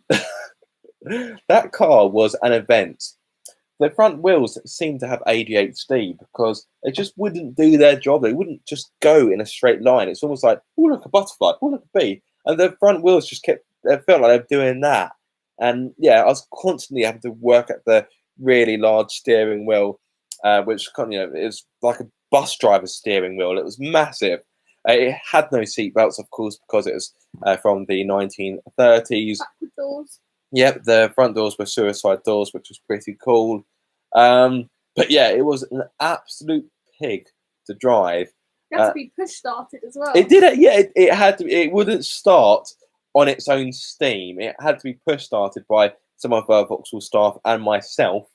car was an event. The front wheels seemed to have ADHD because they just wouldn't do their job. They wouldn't just go in a straight line. It's almost like, oh, look, a butterfly, oh, look, a bee. And the front wheels just felt like they were doing that. And yeah, I was constantly having to work at the really large steering wheel, which it was like a bus driver's steering wheel. It was massive. It had no seatbelts, of course, because it was from the 1930s. Backward doors. Yep, the front doors were suicide doors, which was pretty cool. But yeah, it was an absolute pig to drive. You had to be push started as well. It did it, yeah. It had to. It wouldn't start on its own steam. It had to be push started by some of our Vauxhall staff and myself.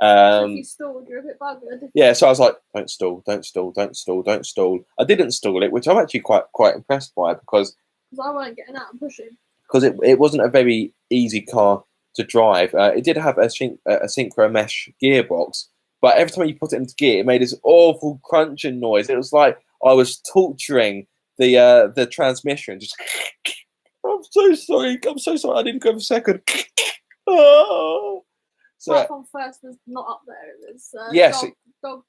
If you stalled, you're a bit buggered. Yeah, so I was like, don't stall, don't stall, don't stall, don't stall. I didn't stall it, which I'm actually quite impressed by because I weren't getting out and pushing. Because it wasn't a very easy car to drive. It did have a synchro mesh gearbox, but every time you put it into gear, it made this awful crunching noise. It was like I was torturing the transmission. Just, I'm so sorry. I'm so sorry. I didn't go for a second. Oh. So Platform first was not up there. It was yes, no.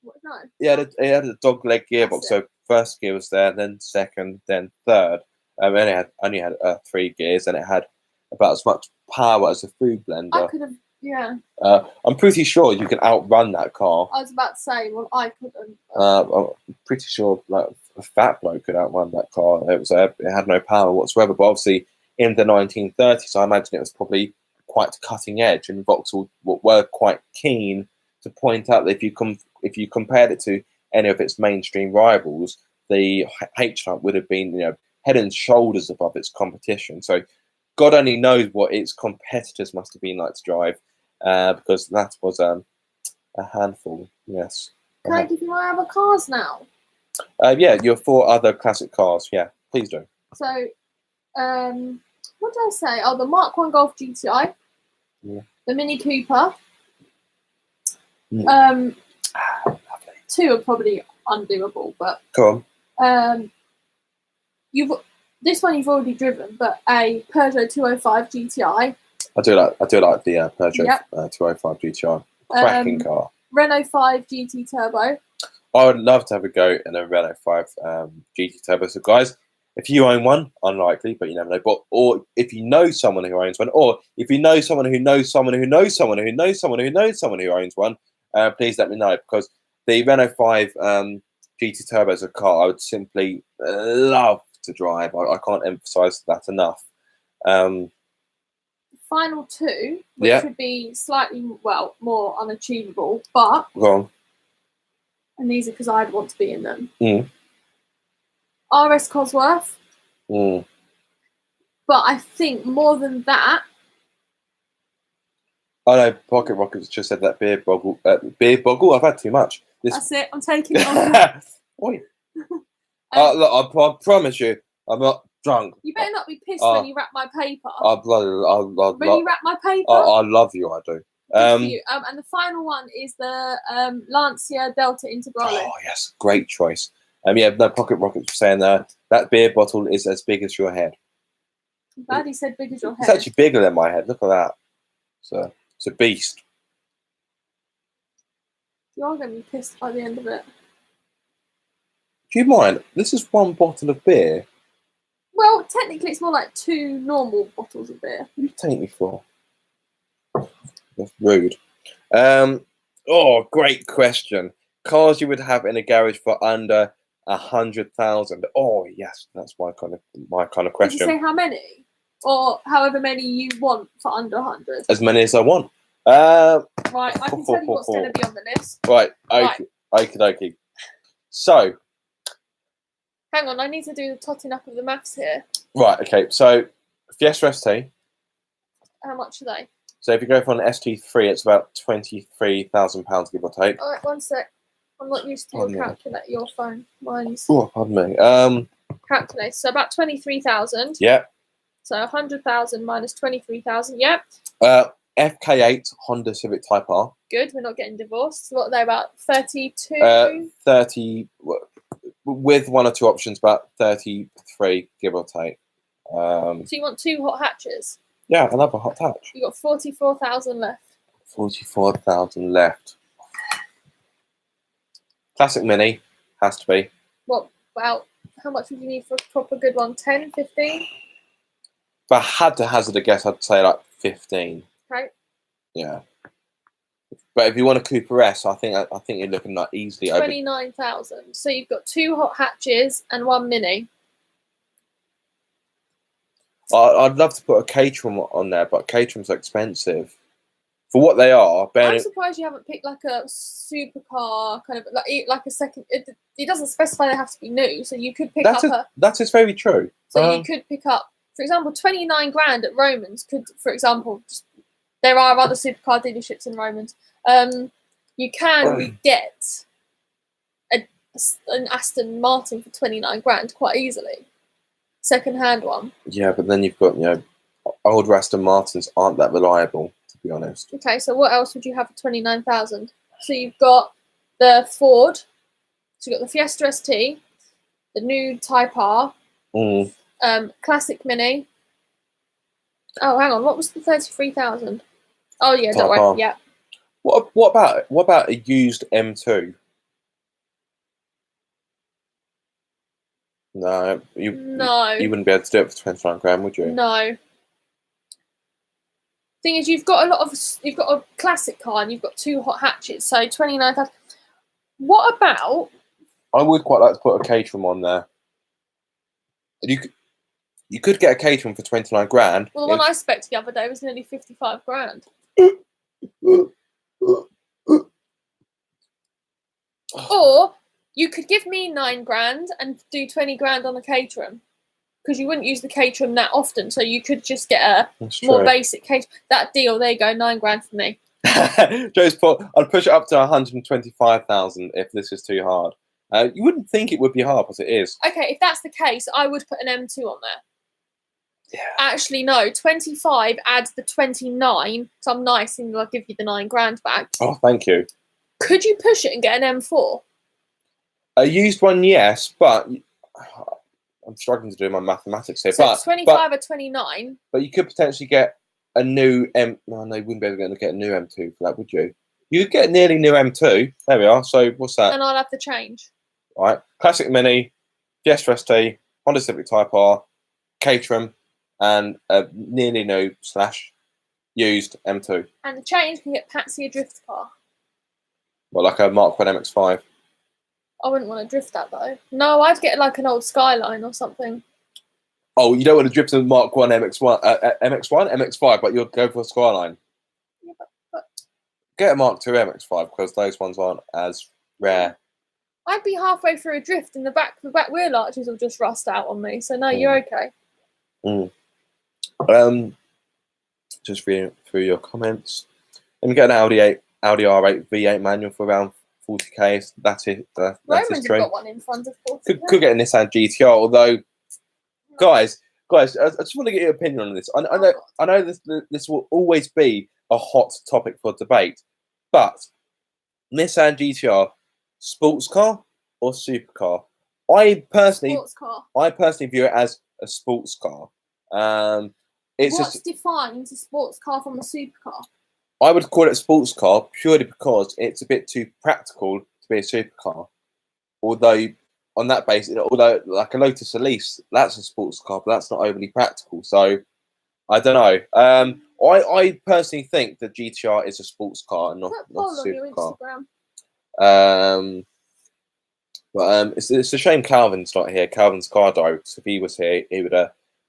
Yeah, it had a dog leg gearbox. So first gear was there, then second, then third. It only had 3 gears, and it had about as much power as a food blender. I could have, yeah. I'm pretty sure you can outrun that car. I was about to say, well, I couldn't. I'm pretty sure like a fat bloke could outrun that car. It had no power whatsoever. But obviously, in the 1930s, I imagine it was probably quite cutting edge, and Vauxhall were quite keen to point out that if you compared it to any of its mainstream rivals, the H-Type would have been, head and shoulders above its competition. So God only knows what its competitors must have been like to drive, because that was a handful. Yes. Can I give you my other cars now? Yeah, your 4 other classic cars. Yeah, please do. So, what did I say? Oh, the Mark 1 Golf GTI, yeah. The Mini Cooper. 2 are probably undoable, but come on. This one you've already driven, but a Peugeot 205 GTI. I do like the Peugeot Yep. 205 GTI. Cracking car. Renault 5 GT Turbo. I would love to have a go in a Renault 5 GT Turbo. So, guys, if you own one, unlikely, but you never know. Or if you know someone who owns one, or if you know someone who knows someone who knows someone who knows someone who knows someone who owns one, please let me know, because the Renault 5 GT Turbo is a car I would simply love to drive. I can't emphasize that enough. Final 2, which would be slightly more unachievable, but go on. And these are because I'd want to be in them. RS Cosworth. But I think more than that. Oh no, Pocket Rockets just said that beer boggle. Beer boggle? I've had too much. That's it. I'm taking it on. Wait. Look, I promise you, I'm not drunk. You better not be pissed when you wrap my paper. When you wrap my paper? I love you, I do. And the final one is the Lancia Delta Integrale. Oh yes, great choice. Yeah, no, Pocket Rockets saying that beer bottle is as big as your head. I'm glad he said big as your head. It's actually bigger than my head. Look at that. So it's a beast. You're going to be pissed by the end of it. Do you mind? This is 1 bottle of beer. Well, technically, it's more like 2 normal bottles of beer. What do you take me for? That's rude. Oh, great question. Cars you would have in a garage for under 100,000. Oh yes, that's my kind of question. Did you say how many, or however many you want for under 100? As many as I want. Right, I can tell you what's going to be on the list. Right, okay. So, hang on, I need to do the totting up of the maths here. Right, okay. So, Fiesta ST. How much are they? So, if you go for an ST3, it's about £23,000, give or take. All right, one sec. I'm not used to your calculator, your phone. Mine's. Oh, pardon me. Calculator. So about 23,000. Yeah. So 100,000 minus 23,000. Yep. FK8 Honda Civic Type R. Good. We're not getting divorced. What are they, about 32? 30 with 1 or 2 options, about 33, give or take. So you want 2 hot hatches? Yeah, another hot hatch. You got 44,000 left. 44,000 left. Classic Mini has to be. What? Well, how much would you need for a proper good one? 10, 15? If I had to hazard a guess, I'd say like 15. Right. Yeah. But if you want a Cooper S, I think you're looking like easily over. 29,000. So you've got 2 hot hatches and 1 mini. I'd love to put a Caterham on there, but Caterhams are expensive for what they are. I'm surprised you haven't picked like a supercar kind of like a second. It doesn't specify they have to be new, so you could pick up a. That is very true. So you could pick up, for example, 29 grand at Romans. Could, for example, there are other supercar dealerships in Romans. You can get an Aston Martin for 29 grand quite easily, second-hand one. Yeah, but then you've got older Aston Martins aren't that reliable, to be honest. Okay, so what else would you have for 29,000? So you've got the Ford, so you've got the Fiesta ST, the new Type R, Classic Mini. Oh, hang on, what was the 33,000? Oh yeah, don't worry. Yeah. What about a used M2? No, you wouldn't be able to do it for 29 grand, would you? No. Thing is, you've got a classic car and you've got 2 hot hatches, so 29,000. What about? I would quite like to put a Caterham on there. You could get a Caterham for 29 grand. Well, the one I spec'd the other day was nearly 55 grand. Or you could give me 9 grand and do 20 grand on the Caterham, because you wouldn't use the Caterham that often, so you could just get a more basic Caterham. That deal, there you go, 9 grand for me. Joe's put, I'd push it up to 125,000 if this is too hard. You wouldn't think it would be hard, but it is. Okay, if that's the case, I would put an M2 on there. Yeah. Actually, no, 25 adds the 29, so I'm nice and I'll give you the 9 grand back. Oh, thank you. Could you push it and get an M4? A used one, yes, but I'm struggling to do my mathematics here. So but 25 or 29. But you could potentially get a new No, you wouldn't be able to get a new M2 for that, would you? You could get a nearly new M2. There we are. So what's that? And I'll have the change. All right. Classic Mini, Fiesta ST, Honda Civic Type R, Caterham, and a nearly new / used M2. And the change can get Patsy a drift car. Well, like a Mark 1 MX-5. I wouldn't want to drift that though. No, I'd get like an old Skyline or something. Oh, you don't want to drift a Mark 1 MX-5, but you'll go for a Skyline. Yeah, but get a Mark 2 MX-5 because those ones aren't as rare. I'd be halfway through a drift and the back wheel arches will just rust out on me. So no, you're okay. Just reading through your comments. Let me get an Audi R8 V8 manual for around 40k. That's it. Romans have got one in front of 40k. Could get a Nissan GTR, although, guys, I just want to get your opinion on this. I know this will always be a hot topic for debate, but Nissan GTR, sports car or supercar? I personally view it as a sports car. What defines a sports car from a supercar? I would call it a sports car purely because it's a bit too practical to be a supercar. Although, on that basis, like a Lotus Elise, that's a sports car, but that's not overly practical. So, I don't know. I personally think the GTR is a sports car and not a supercar. But it's a shame Calvin's not here. Calvin's car director. If he was here, he would.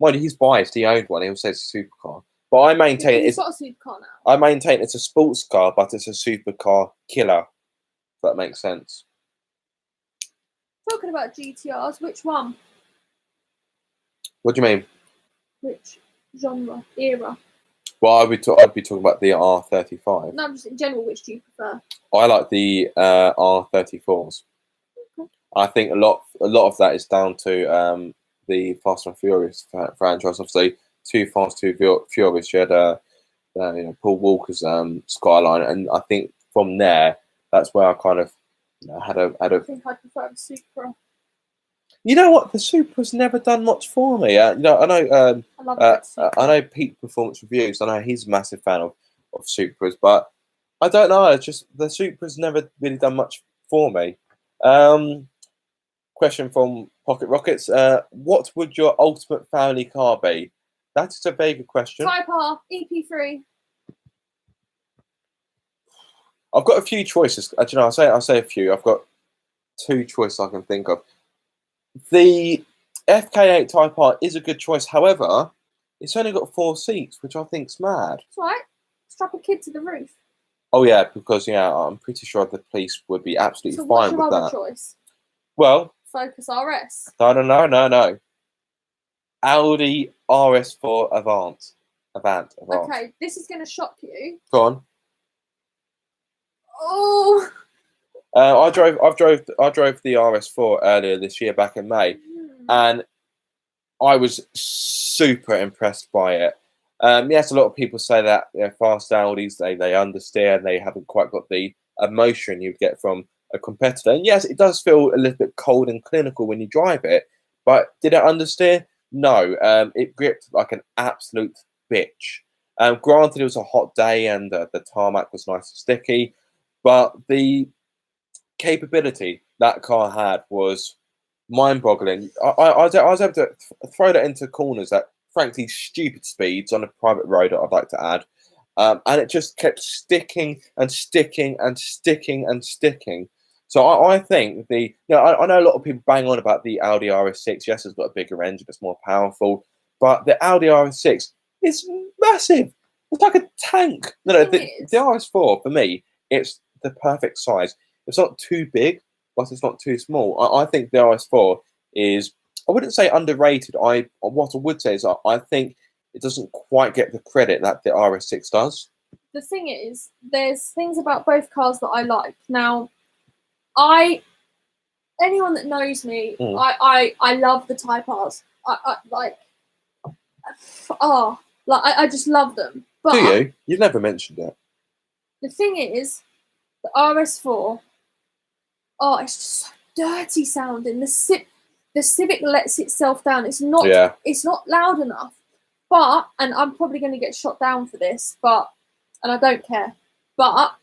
Mind you, he's biased. He owned one. He also says it's a supercar. But I maintain he's got a supercar now. I maintain it's a sports car, but it's a supercar killer. If that makes sense. Talking about GTRs, which one? What do you mean? Which genre, era? Well, I'd be talking about the R35. No, just in general, which do you prefer? I like the R34s. Okay. I think a lot of that is down to the Fast and Furious franchise. Obviously, Too Fast, Too Furious. You had Paul Walker's Skyline, and I think from there, that's where I kind of had a. I think I'd prefer the Supra. You know what? The Supra's never done much for me. I know Peak Performance Reviews. I know he's a massive fan of Supras, but I don't know. It's just the Supra's never really done much for me. Question from Pocket Rockets: what would your ultimate family car be? That is a very good question. Type R, EP3. I've got a few choices. Do you know, I say a few. I've got two choices I can think of. The FK8 Type R is a good choice. However, it's only got 4 seats, which I think's mad. That's right. Strap a kid to the roof. Oh yeah, because I'm pretty sure the police would be absolutely So fine what's your with other that. choice? Well, Focus RS. no. Audi RS4 Avant. Okay, this is going to shock you. Go on. Oh. I drove the RS4 earlier this year, back in May, and I was super impressed by it. Yes, a lot of people say that fast Audis they understeer, they haven't quite got the emotion you'd get from a competitor. And yes, it does feel a little bit cold and clinical when you drive it, but did it understeer? No, it gripped like an absolute bitch. Granted, it was a hot day and the tarmac was nice and sticky, but the capability that car had was mind-boggling. I was able to throw that into corners at frankly stupid speeds on a private road, I'd like to add, and it just kept sticking and sticking and sticking and sticking. So I think I know a lot of people bang on about the Audi RS6. Yes, it's got a bigger engine, it's more powerful, but the Audi RS6 is massive. It's like a tank. No, the RS4 for me, it's the perfect size. It's not too big, but it's not too small. I think the RS4 is, I wouldn't say underrated. What I would say is I think it doesn't quite get the credit that the RS6 does. The thing is, there's things about both cars that I like. Now, anyone that knows me, I love the Type R's. I just love them. But do you? You've never mentioned it. The thing is, the RS4, it's just so dirty sounding. The Civic lets itself down. It's not. Yeah. It's not loud enough. But, and I'm probably going to get shot down for this, and I don't care. But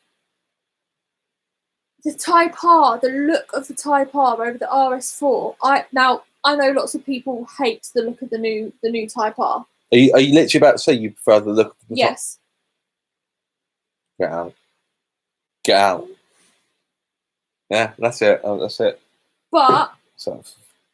the Type R, the look of the Type R over the RS4. I know lots of people hate the look of the new Type R. Are you literally about to say you prefer the look of the Yes. Get out. Get out. Yeah, that's it. That's it. But so,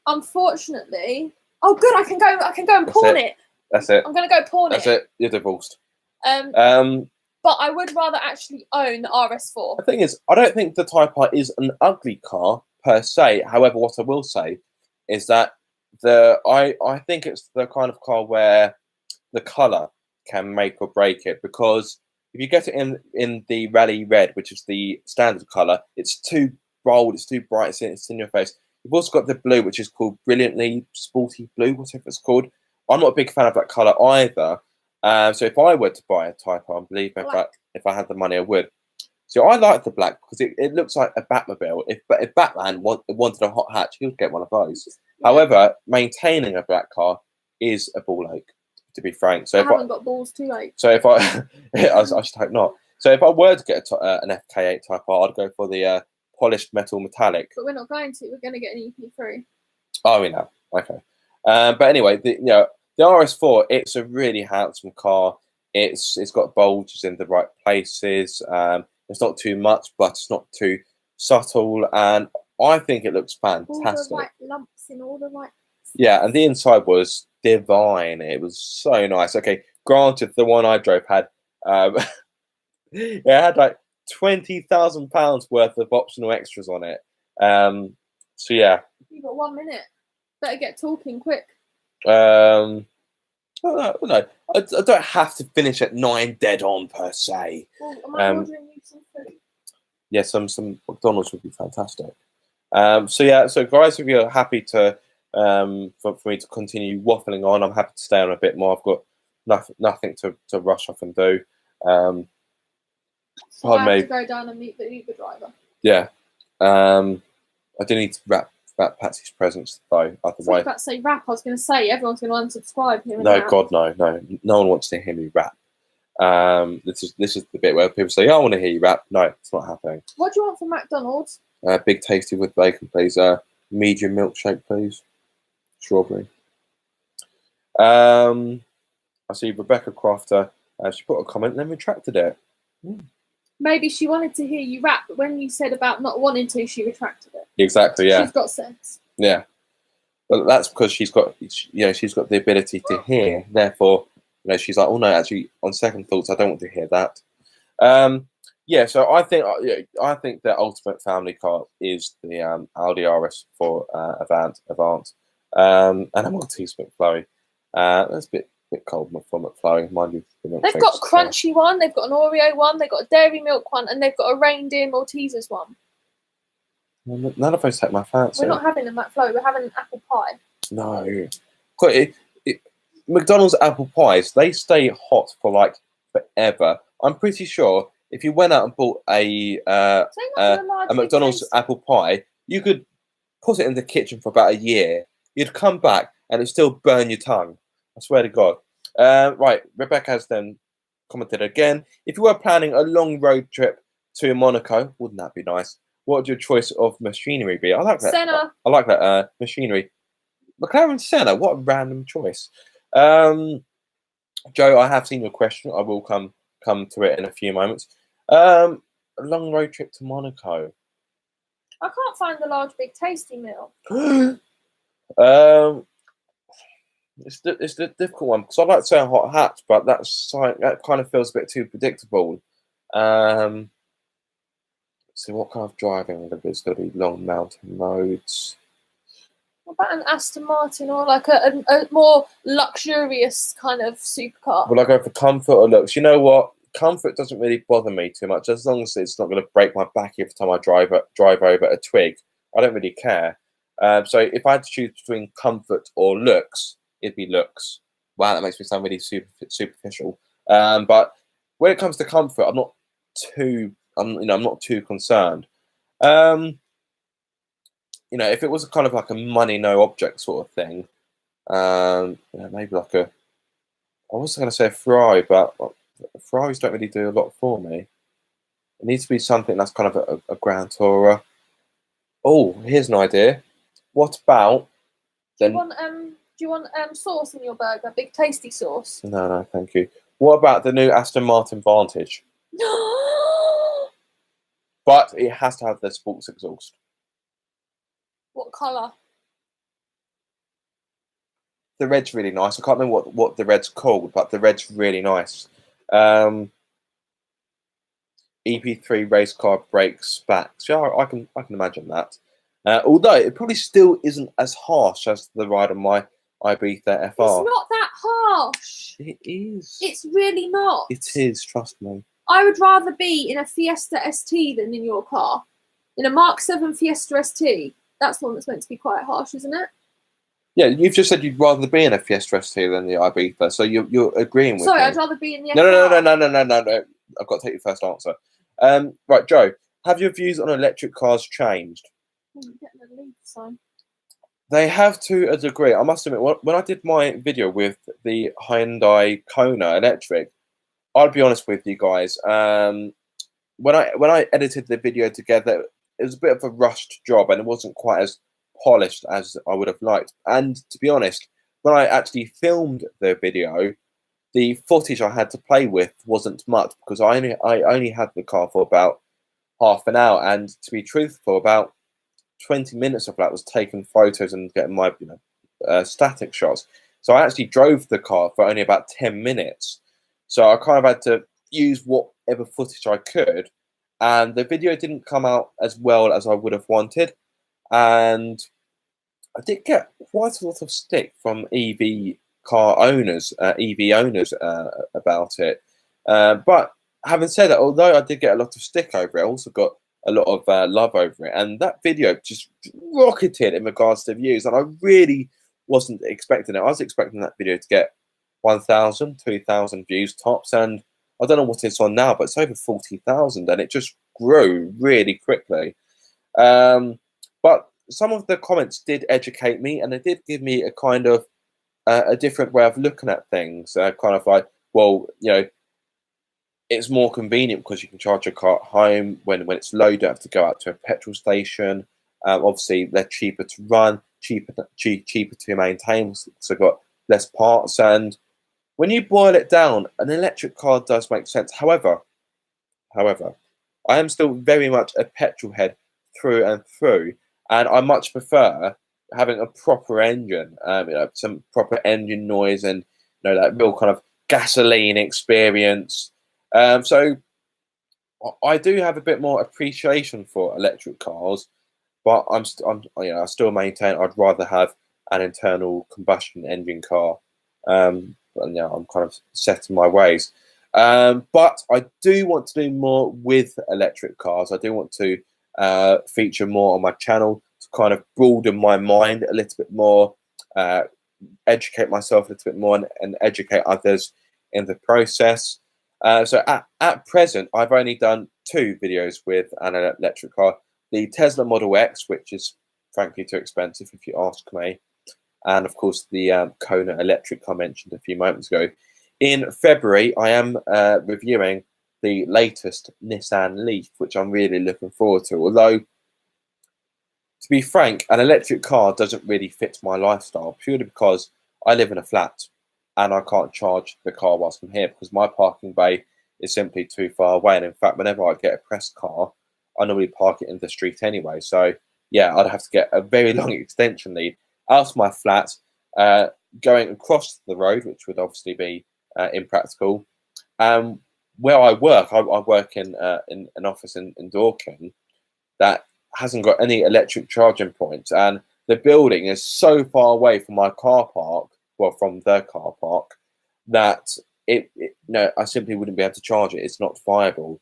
unfortunately, oh good, I can go and pawn it. That's it. I'm gonna go pawn That's it. You're divorced. But I would rather actually own the RS4. The thing is, I don't think the Type R is an ugly car per se. However, what I will say is that I think it's the kind of car where the colour can make or break it, because if you get it in the Rally Red, which is the standard colour, it's too bold, it's too bright, it's in your face. You've also got the blue, which is called Brilliantly Sporty Blue, whatever it's called. I'm not a big fan of that colour either. So if I were to buy a Type R, believe me, if I had the money, I would. So I like the black because it looks like a Batmobile. If Batman wanted a hot hatch, he would get one of those. Yeah. However, maintaining a black car is a ball ache, to be frank. So I haven't got balls too late. So if I should hope not. So if I were to get an FK8 Type R, I'd go for the polished metal metallic. But we're not going to. We're going to get an EP3. Oh, we know. Okay. But anyway, the RS4, it's a really handsome car. It's got bulges in the right places. It's not too much, but it's not too subtle, and I think it looks fantastic. All the right lumps in all the right. Yeah, and the inside was divine. It was so nice. Okay, granted, the one I drove had it had like £20,000 worth of optional extras on it. So yeah. You've got 1 minute. Better get talking quick. No, I don't have to finish at 9 dead on per se. Well, am I ordering you some food? Yeah, some McDonald's would be fantastic. So guys, if you're happy to for me to continue waffling on, I'm happy to stay on a bit more. I've got nothing to rush off and do. So I have to go down and meet the Uber driver. Yeah. I do need to wrap Patsy's presents though. Otherwise, I was about to say rap. I was going to say everyone's going to unsubscribe here. No, God, no. No one wants to hear me rap. This is the bit where people say, "Oh, I want to hear you rap." No, it's not happening. What do you want from McDonald's? Big tasty with bacon, please. Medium milkshake, please. Strawberry. I see Rebecca Crafter. She put a comment, then retracted it. maybe she wanted to hear you rap, but when you said about not wanting to, she retracted it. Exactly. Yeah. She's got sense. Yeah. But that's because she's got the ability to hear. Therefore, she's like, oh no, actually, on second thoughts, I don't want to hear that. Yeah, so I think the ultimate family car is the Audi RS for Avant, and a Maltese McFlurry. That's a bit cold for McFlurry, mind you. They've got a crunchy one, they've got an Oreo one, they've got a dairy milk one, and they've got a reindeer Maltesers one. None of those take my fancy. We're not having a McFlurry, we're having an apple pie. No. McDonald's apple pies, they stay hot for like forever. I'm pretty sure if you went out and bought a McDonald's apple pie, you could put it in the kitchen for about a year. You'd come back and it'd still burn your tongue. I swear to God. Right, Rebecca has then commented again. If you were planning a long road trip to Monaco, wouldn't that be nice? What would your choice of machinery be? I like that. Senna. I like that machinery. McLaren Senna, what a random choice. Joe, I have seen your question. I will come to it in a few moments. A long road trip to Monaco. I can't find the large, big, tasty meal. It's the difficult one because I like saying hot hats, but that kind of feels a bit too predictable. So what kind of driving? There's going to be long mountain roads. What about an Aston Martin or like a more luxurious kind of supercar? Will I go for comfort or looks? You know what? Comfort doesn't really bother me too much as long as it's not going to break my back every time I drive over a twig. I don't really care. So if I had to choose between comfort or looks, it'd be looks. Wow, that makes me sound really superficial. But when it comes to comfort, I'm not too concerned. If it was kind of like a money no object sort of thing, maybe like I was going to say a Ferrari, but Ferraris don't really do a lot for me. It needs to be something that's kind of a Grand Tourer. Oh, here's an idea. What about then? Do you want sauce in your burger? Big tasty sauce? No, thank you. What about the new Aston Martin Vantage? But it has to have the sports exhaust. What colour? The red's really nice. I can't remember what the red's called, but the red's really nice. EP3 race car brakes backs. Yeah, I can imagine that. Although it probably still isn't as harsh as the ride on my Ibiza FR. It's not that harsh. It is. It's really not. It is, trust me. I would rather be in a Fiesta ST than in your car. In a Mark 7 Fiesta ST. That's the one that's meant to be quite harsh, isn't it? Yeah, you've just said you'd rather be in a Fiesta ST than the Ibiza, so you're agreeing with me. Sorry, I'd rather be in the FR. No. I've got to take your first answer. Right, Joe, have your views on electric cars changed? Getting a lead sign. They have to a degree. I must admit, when I did my video with the Hyundai Kona electric, I'll be honest with you guys. When I edited the video together, it was a bit of a rushed job, and it wasn't quite as polished as I would have liked. And to be honest, when I actually filmed the video, the footage I had to play with wasn't much because I only had the car for about half an hour, and to be truthful, about 20 minutes of that was taking photos and getting my static shots. So I actually drove the car for only about 10 minutes. So I kind of had to use whatever footage I could, and the video didn't come out as well as I would have wanted. And I did get quite a lot of stick from EV owners about it. But having said that, although I did get a lot of stick over it, I also got a lot of love over it. And that video just rocketed in regards to views. And I really wasn't expecting it. I was expecting that video to get 1,000, 2,000 views tops. And I don't know what it's on now, but it's over 40,000. And it just grew really quickly. But some of the comments did educate me, and it did give me a kind of a different way of looking at things. Kind of like, well, it's more convenient because you can charge your car at home. When it's low, you don't have to go out to a petrol station. Obviously, they're cheaper to run, cheaper to maintain, so got less parts. And when you boil it down, an electric car does make sense. However, I am still very much a petrol head through and through, and I much prefer having a proper engine, some proper engine noise, and that real kind of gasoline experience. So I do have a bit more appreciation for electric cars, but I still maintain I'd rather have an internal combustion engine car. And I'm kind of set in my ways. But I do want to do more with electric cars. I do want to feature more on my channel to kind of broaden my mind a little bit more, educate myself a little bit more, and educate others in the process. So at present, I've only done 2 videos with an electric car. The Tesla Model X, which is frankly too expensive if you ask me. And of course, the Kona electric I mentioned a few moments ago. In February, I am reviewing the latest Nissan Leaf, which I'm really looking forward to. Although, to be frank, an electric car doesn't really fit my lifestyle, purely because I live in a flat and I can't charge the car whilst I'm here because my parking bay is simply too far away. And in fact, whenever I get a pressed car, I normally park it in the street anyway. So yeah, I'd have to get a very long extension lead out of my flat, going across the road, which would obviously be impractical. Where I work in an office in Dorking that hasn't got any electric charging points, and the building is so far away from my car park, well, from the car park, that I simply wouldn't be able to charge it. It's not viable.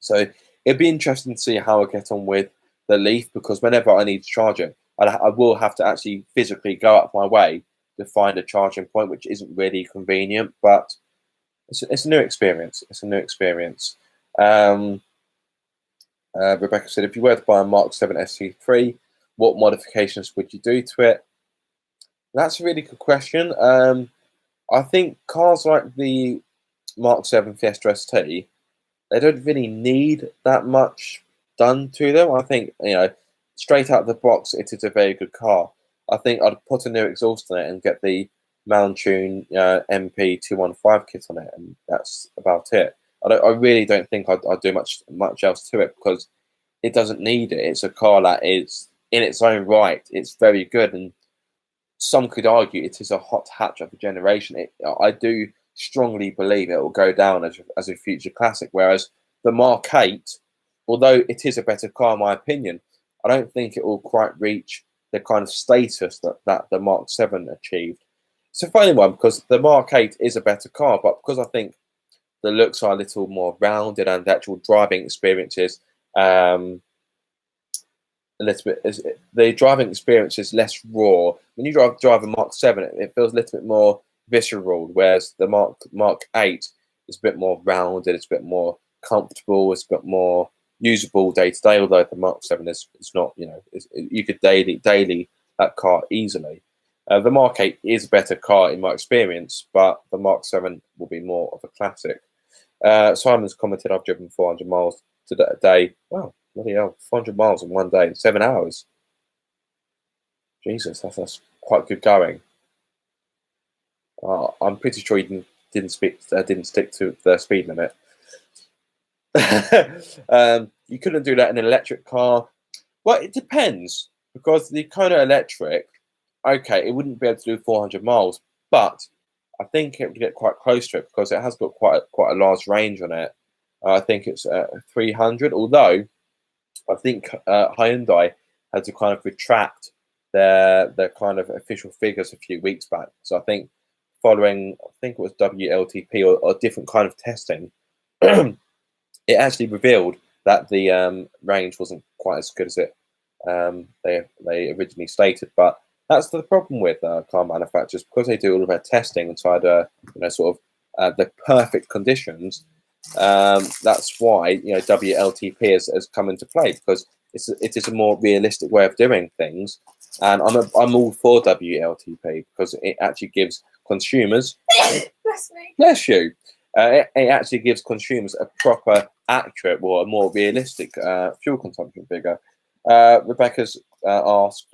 So it'd be interesting to see how I get on with the Leaf, because whenever I need to charge it, I will have to actually physically go up my way to find a charging point, which isn't really convenient, but it's a new experience. It's a new experience. Rebecca said, if you were to buy a Mark 7 SC3, what modifications would you do to it? That's a really good question. I think cars like the Mark 7 Fiesta ST, they don't really need that much done to them. I think, straight out of the box, it is a very good car. I think I'd put a new exhaust on it and get the Maltune MP215 kit on it, and that's about it. I really don't think I'd do much else to it, because it doesn't need it. It's a car that is, in its own right, it's very good, and some could argue it is a hot hatch of a generation. I do strongly believe it will go down as a future classic, whereas the Mark 8, although it is a better car in my opinion, I don't think it will quite reach the kind of status that the Mark 7 achieved. It's a funny one, because the Mark 8 is a better car, but because I think the looks are a little more rounded and the actual driving experience is a little bit, the driving experience is less raw. When you drive a Mark 7, it feels a little bit more visceral, whereas the Mark 8 is a bit more rounded, it's a bit more comfortable, it's a bit more usable day to day, although the Mark 7 is not, you could daily that car easily. The Mark 8 is a better car in my experience, but the Mark 7 will be more of a classic. Simon's commented, I've driven 400 miles a day. Wow, bloody hell, 400 miles in one day in 7 hours. Jesus, that's quite good going. I'm pretty sure you didn't stick to the speed limit. You couldn't do that in an electric car. Well, it depends, because the Kona electric, okay, it wouldn't be able to do 400 miles, but I think it would get quite close to it, because it has got quite a large range on it. I think it's 300, although I think Hyundai had to kind of retract their kind of official figures a few weeks back. So I think following, I think it was WLTP or different kind of testing, it actually revealed that the range wasn't quite as good as they originally stated. But that's the problem with car manufacturers, because they do all of their testing inside sort of the perfect conditions. That's why WLTP has come into play, because it is a more realistic way of doing things, and I'm all for WLTP, because it actually gives consumers bless you. It actually gives consumers a proper, accurate, or a more realistic fuel consumption figure. Rebecca's asked,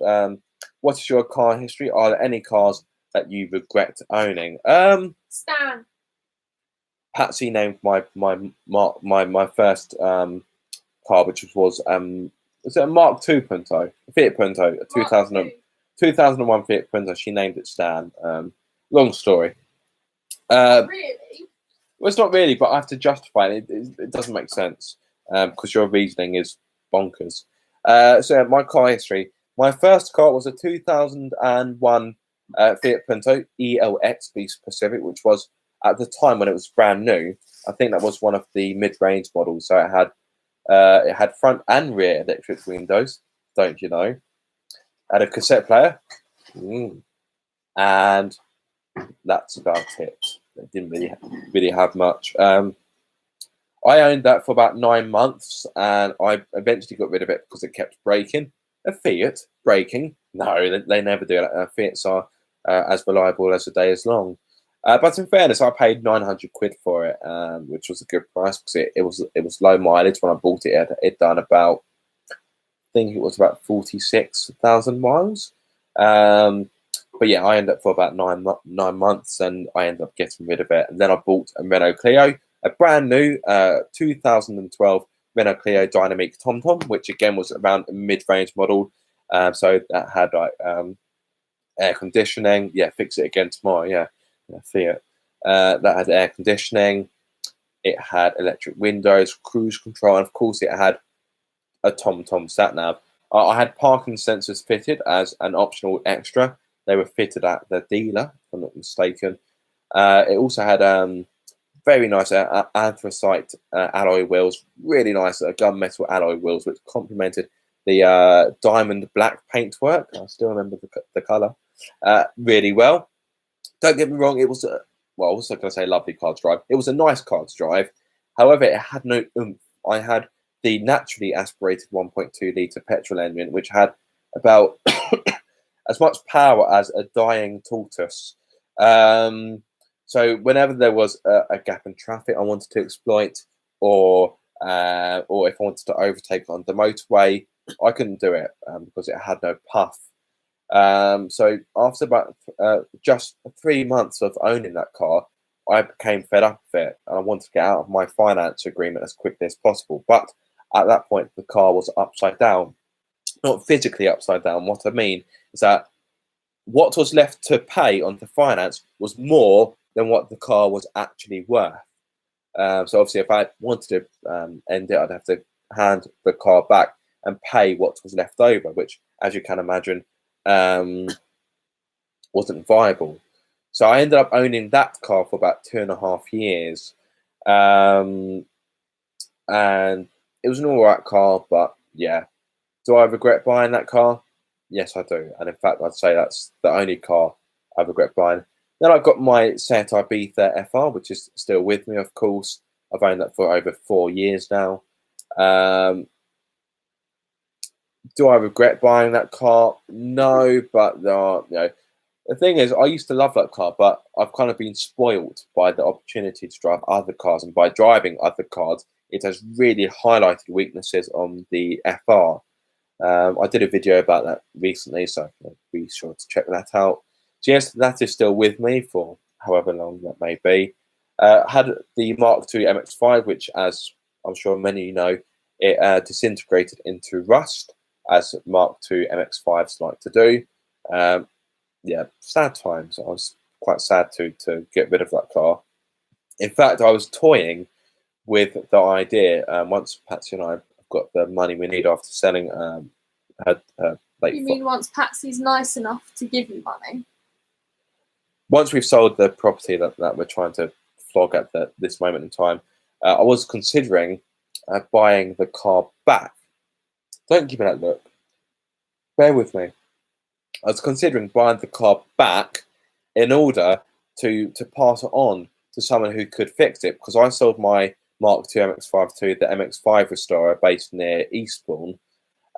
what is your car history? Are there any cars that you regret owning? Stan. Patsy named my first car, which was it a Mark II Punto, a Fiat Punto, a 2001 Fiat Punto. She named it Stan. Long story. Really? Well, it's not really, but I have to justify it. It doesn't make sense because your reasoning is bonkers. So yeah, my car history. My first car was a 2001 Fiat Punto ELX, to be specific, which was at the time when it was brand new. I think that was one of the mid-range models. So it had front and rear electric windows. Don't you know? Had a cassette player, and that's about it. It didn't really have much. I owned that for about 9 months, and I eventually got rid of it because it kept breaking. A Fiat breaking? No, they never do that. Fiats are as reliable as the day is long. But in fairness, I paid 900 quid for it, which was a good price because it was low mileage when I bought it. It done about, I think it was about 46,000 miles. But yeah, I ended up for about 9 months, and I ended up getting rid of it. And then I bought a Renault Clio, a brand new 2012 Renault Clio Dynamic TomTom, which again was around a mid-range model. So that had like air conditioning. Yeah, fix it again tomorrow. Yeah, Fiat. That had air conditioning. It had electric windows, cruise control, and of course it had a TomTom sat nav. I had parking sensors fitted as an optional extra. They were fitted at the dealer, if I'm not mistaken. It also had very nice anthracite alloy wheels, really nice gunmetal alloy wheels, which complemented the diamond black paintwork. I still remember the colour really well. Don't get me wrong, it was well, I was going to say lovely car to drive. It was a nice car to drive. However, it had no oomph. I had the naturally aspirated 1.2 litre petrol engine, which had about as much power as a dying tortoise. So whenever there was a gap in traffic I wanted to exploit, or if I wanted to overtake on the motorway, I couldn't do it because it had no puff. So after about just 3 months of owning that car, I became fed up with it, and I wanted to get out of my finance agreement as quickly as possible. But at that point, the car was upside down. Not physically upside down. What I mean is that what was left to pay on the finance was more than what the car was actually worth. So obviously, if I wanted to end it, I'd have to hand the car back and pay what was left over, which, as you can imagine, wasn't viable. So I ended up owning that car for about 2.5 years, and it was an alright car. But yeah, do I regret buying that car? Yes, I do. And in fact, I'd say that's the only car I regret buying. Then I've got my Seat Ibiza FR, which is still with me, of course. I've owned that for over 4 years now. Do I regret buying that car? No, but there are, the thing is, I used to love that car, but I've kind of been spoiled by the opportunity to drive other cars. And by driving other cars, it has really highlighted weaknesses on the FR. I did a video about that recently, so be sure to check that out. So yes, that is still with me for however long that may be. Had the Mark II MX-5, which, as I'm sure many of you know, it disintegrated into rust, as Mark II MX-5s like to do. Yeah, sad times. I was quite sad to get rid of that car. In fact, I was toying with the idea, once Patsy and I have got the money we need after selling her You mean once Patsy's nice enough to give you money? Once we've sold the property that we're trying to flog at this moment in time, I was considering buying the car back. Don't give me that look. Bear with me. I was considering buying the car back in order to pass it on to someone who could fix it, because I sold my Mark II MX-5 to the MX-5 restorer based near Eastbourne.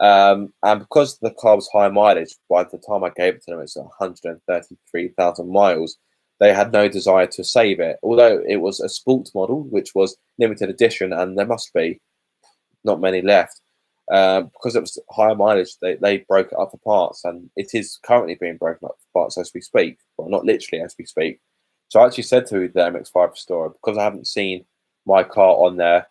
And because the car was high mileage, by the time I gave it to them, it's 133,000 miles. They had no desire to save it, although it was a sport model, which was limited edition, and there must be not many left. Because it was high mileage, they broke it up for parts, and it is currently being broken up for parts as we speak. Well, not literally as we speak. So I actually said to the MX-5 restorer, because I haven't seen my car on there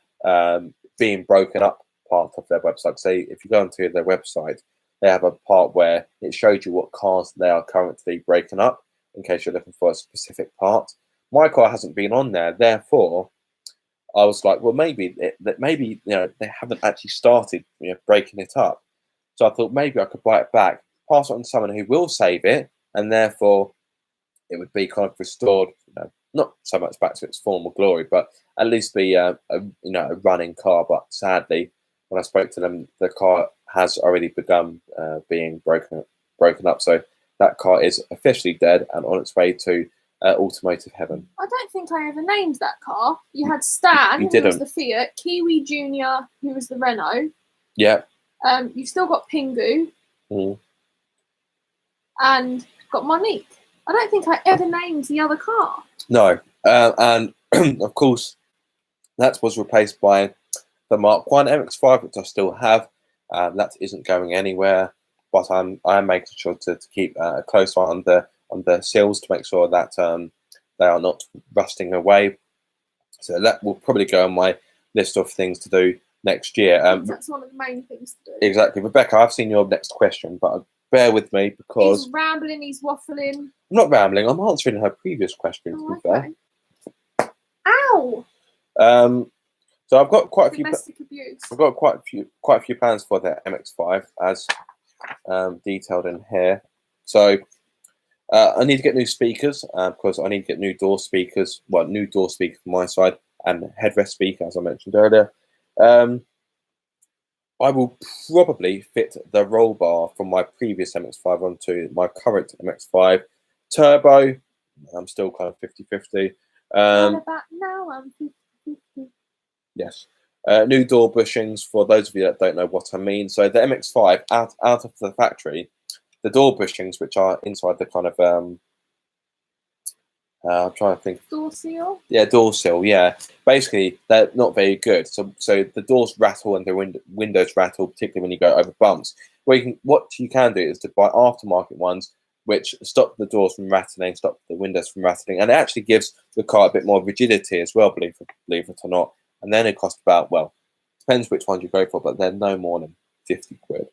being broken up part of their website. Say if you go onto their website, they have a part where it shows you what cars they are currently breaking up, in case you're looking for a specific part. My car hasn't been on there, therefore I was like, well, maybe they haven't actually started breaking it up. So I thought maybe I could buy it back, pass it on to someone who will save it, and therefore it would be kind of restored, not so much back to its former glory, but at least be a running car. But sadly, when I spoke to them, the car has already begun being broken up. So that car is officially dead and on its way to automotive heaven. I don't think I ever named that car. You had Stan, You who was didn't. the Fiat, Kiwi Junior, who was the Renault. Yeah. You've still got Pingu, Mm. and got Monique. I don't think I ever named the other car. No. And of course, that was replaced by the Mark 1 MX-5, which I still have. That isn't going anywhere, but I'm making sure to keep a close eye on the seals to make sure that they are not rusting away. So that will probably go on my list of things to do next year. That's one of the main things to do. Exactly. Rebecca, I've seen your next question, but bear with me because He's rambling, he's waffling. I'm not rambling. I'm answering her previous question, to be fair. Ow! So I've got quite a few. Domestic abuse. I've got quite a few plans for the MX-5, as detailed in here. So I need to get new speakers because I need to get new door speakers. Well, new door speaker from my side and headrest speaker, as I mentioned earlier. I will probably fit the roll bar from my previous MX-5 onto my current MX-5 turbo. I'm still kind of 50-50. What about now? I'm 50-50. Yes. New door bushings, for those of you that don't know what I mean. So the MX-5, out of the factory, the door bushings, which are inside the kind of, I'm trying to think. Door seal? Yeah, door seal, yeah. Basically, they're not very good. So the doors rattle and the windows rattle, particularly when you go over bumps. What you can do is to buy aftermarket ones, which stop the doors from rattling, stop the windows from rattling, and it actually gives the car a bit more rigidity as well, believe it or not. And then it costs about, well, depends which ones you go for, but they're no more than 50 quid.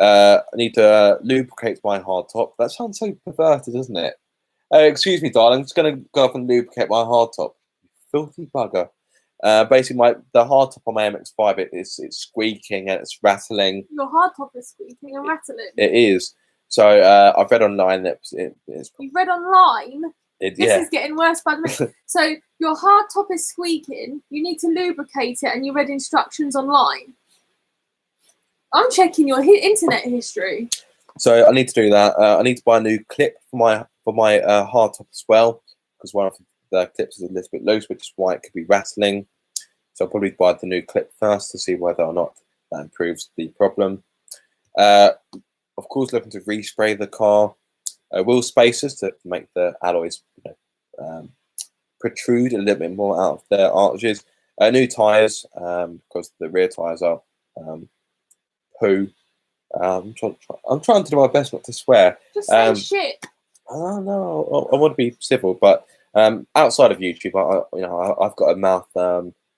I need to lubricate my hard top. That sounds so perverted, doesn't it? Excuse me, darling. I'm just going to go up and lubricate my hard top. Filthy bugger. Basically, the hard top on my MX-5, it's squeaking and it's rattling. Your hard top is squeaking and rattling. It is. So I've read online that it's. You've read online? This yeah. is getting worse by the minute. So your hard top is squeaking. You need to lubricate it, and you read instructions online. I'm checking your internet history. So I need to do that. I need to buy a new clip for my hard top as well, because one of the clips is a little bit loose, which is why it could be rattling. So I'll probably buy the new clip first to see whether or not that improves the problem. Of course, looking to respray the car. Wheel spacers to make the alloys protrude a little bit more out of their arches. New tyres, because the rear tyres are poo. I'm trying to do my best not to swear. Just say shit. Oh no, I want to be civil, but outside of YouTube, I've got a mouth.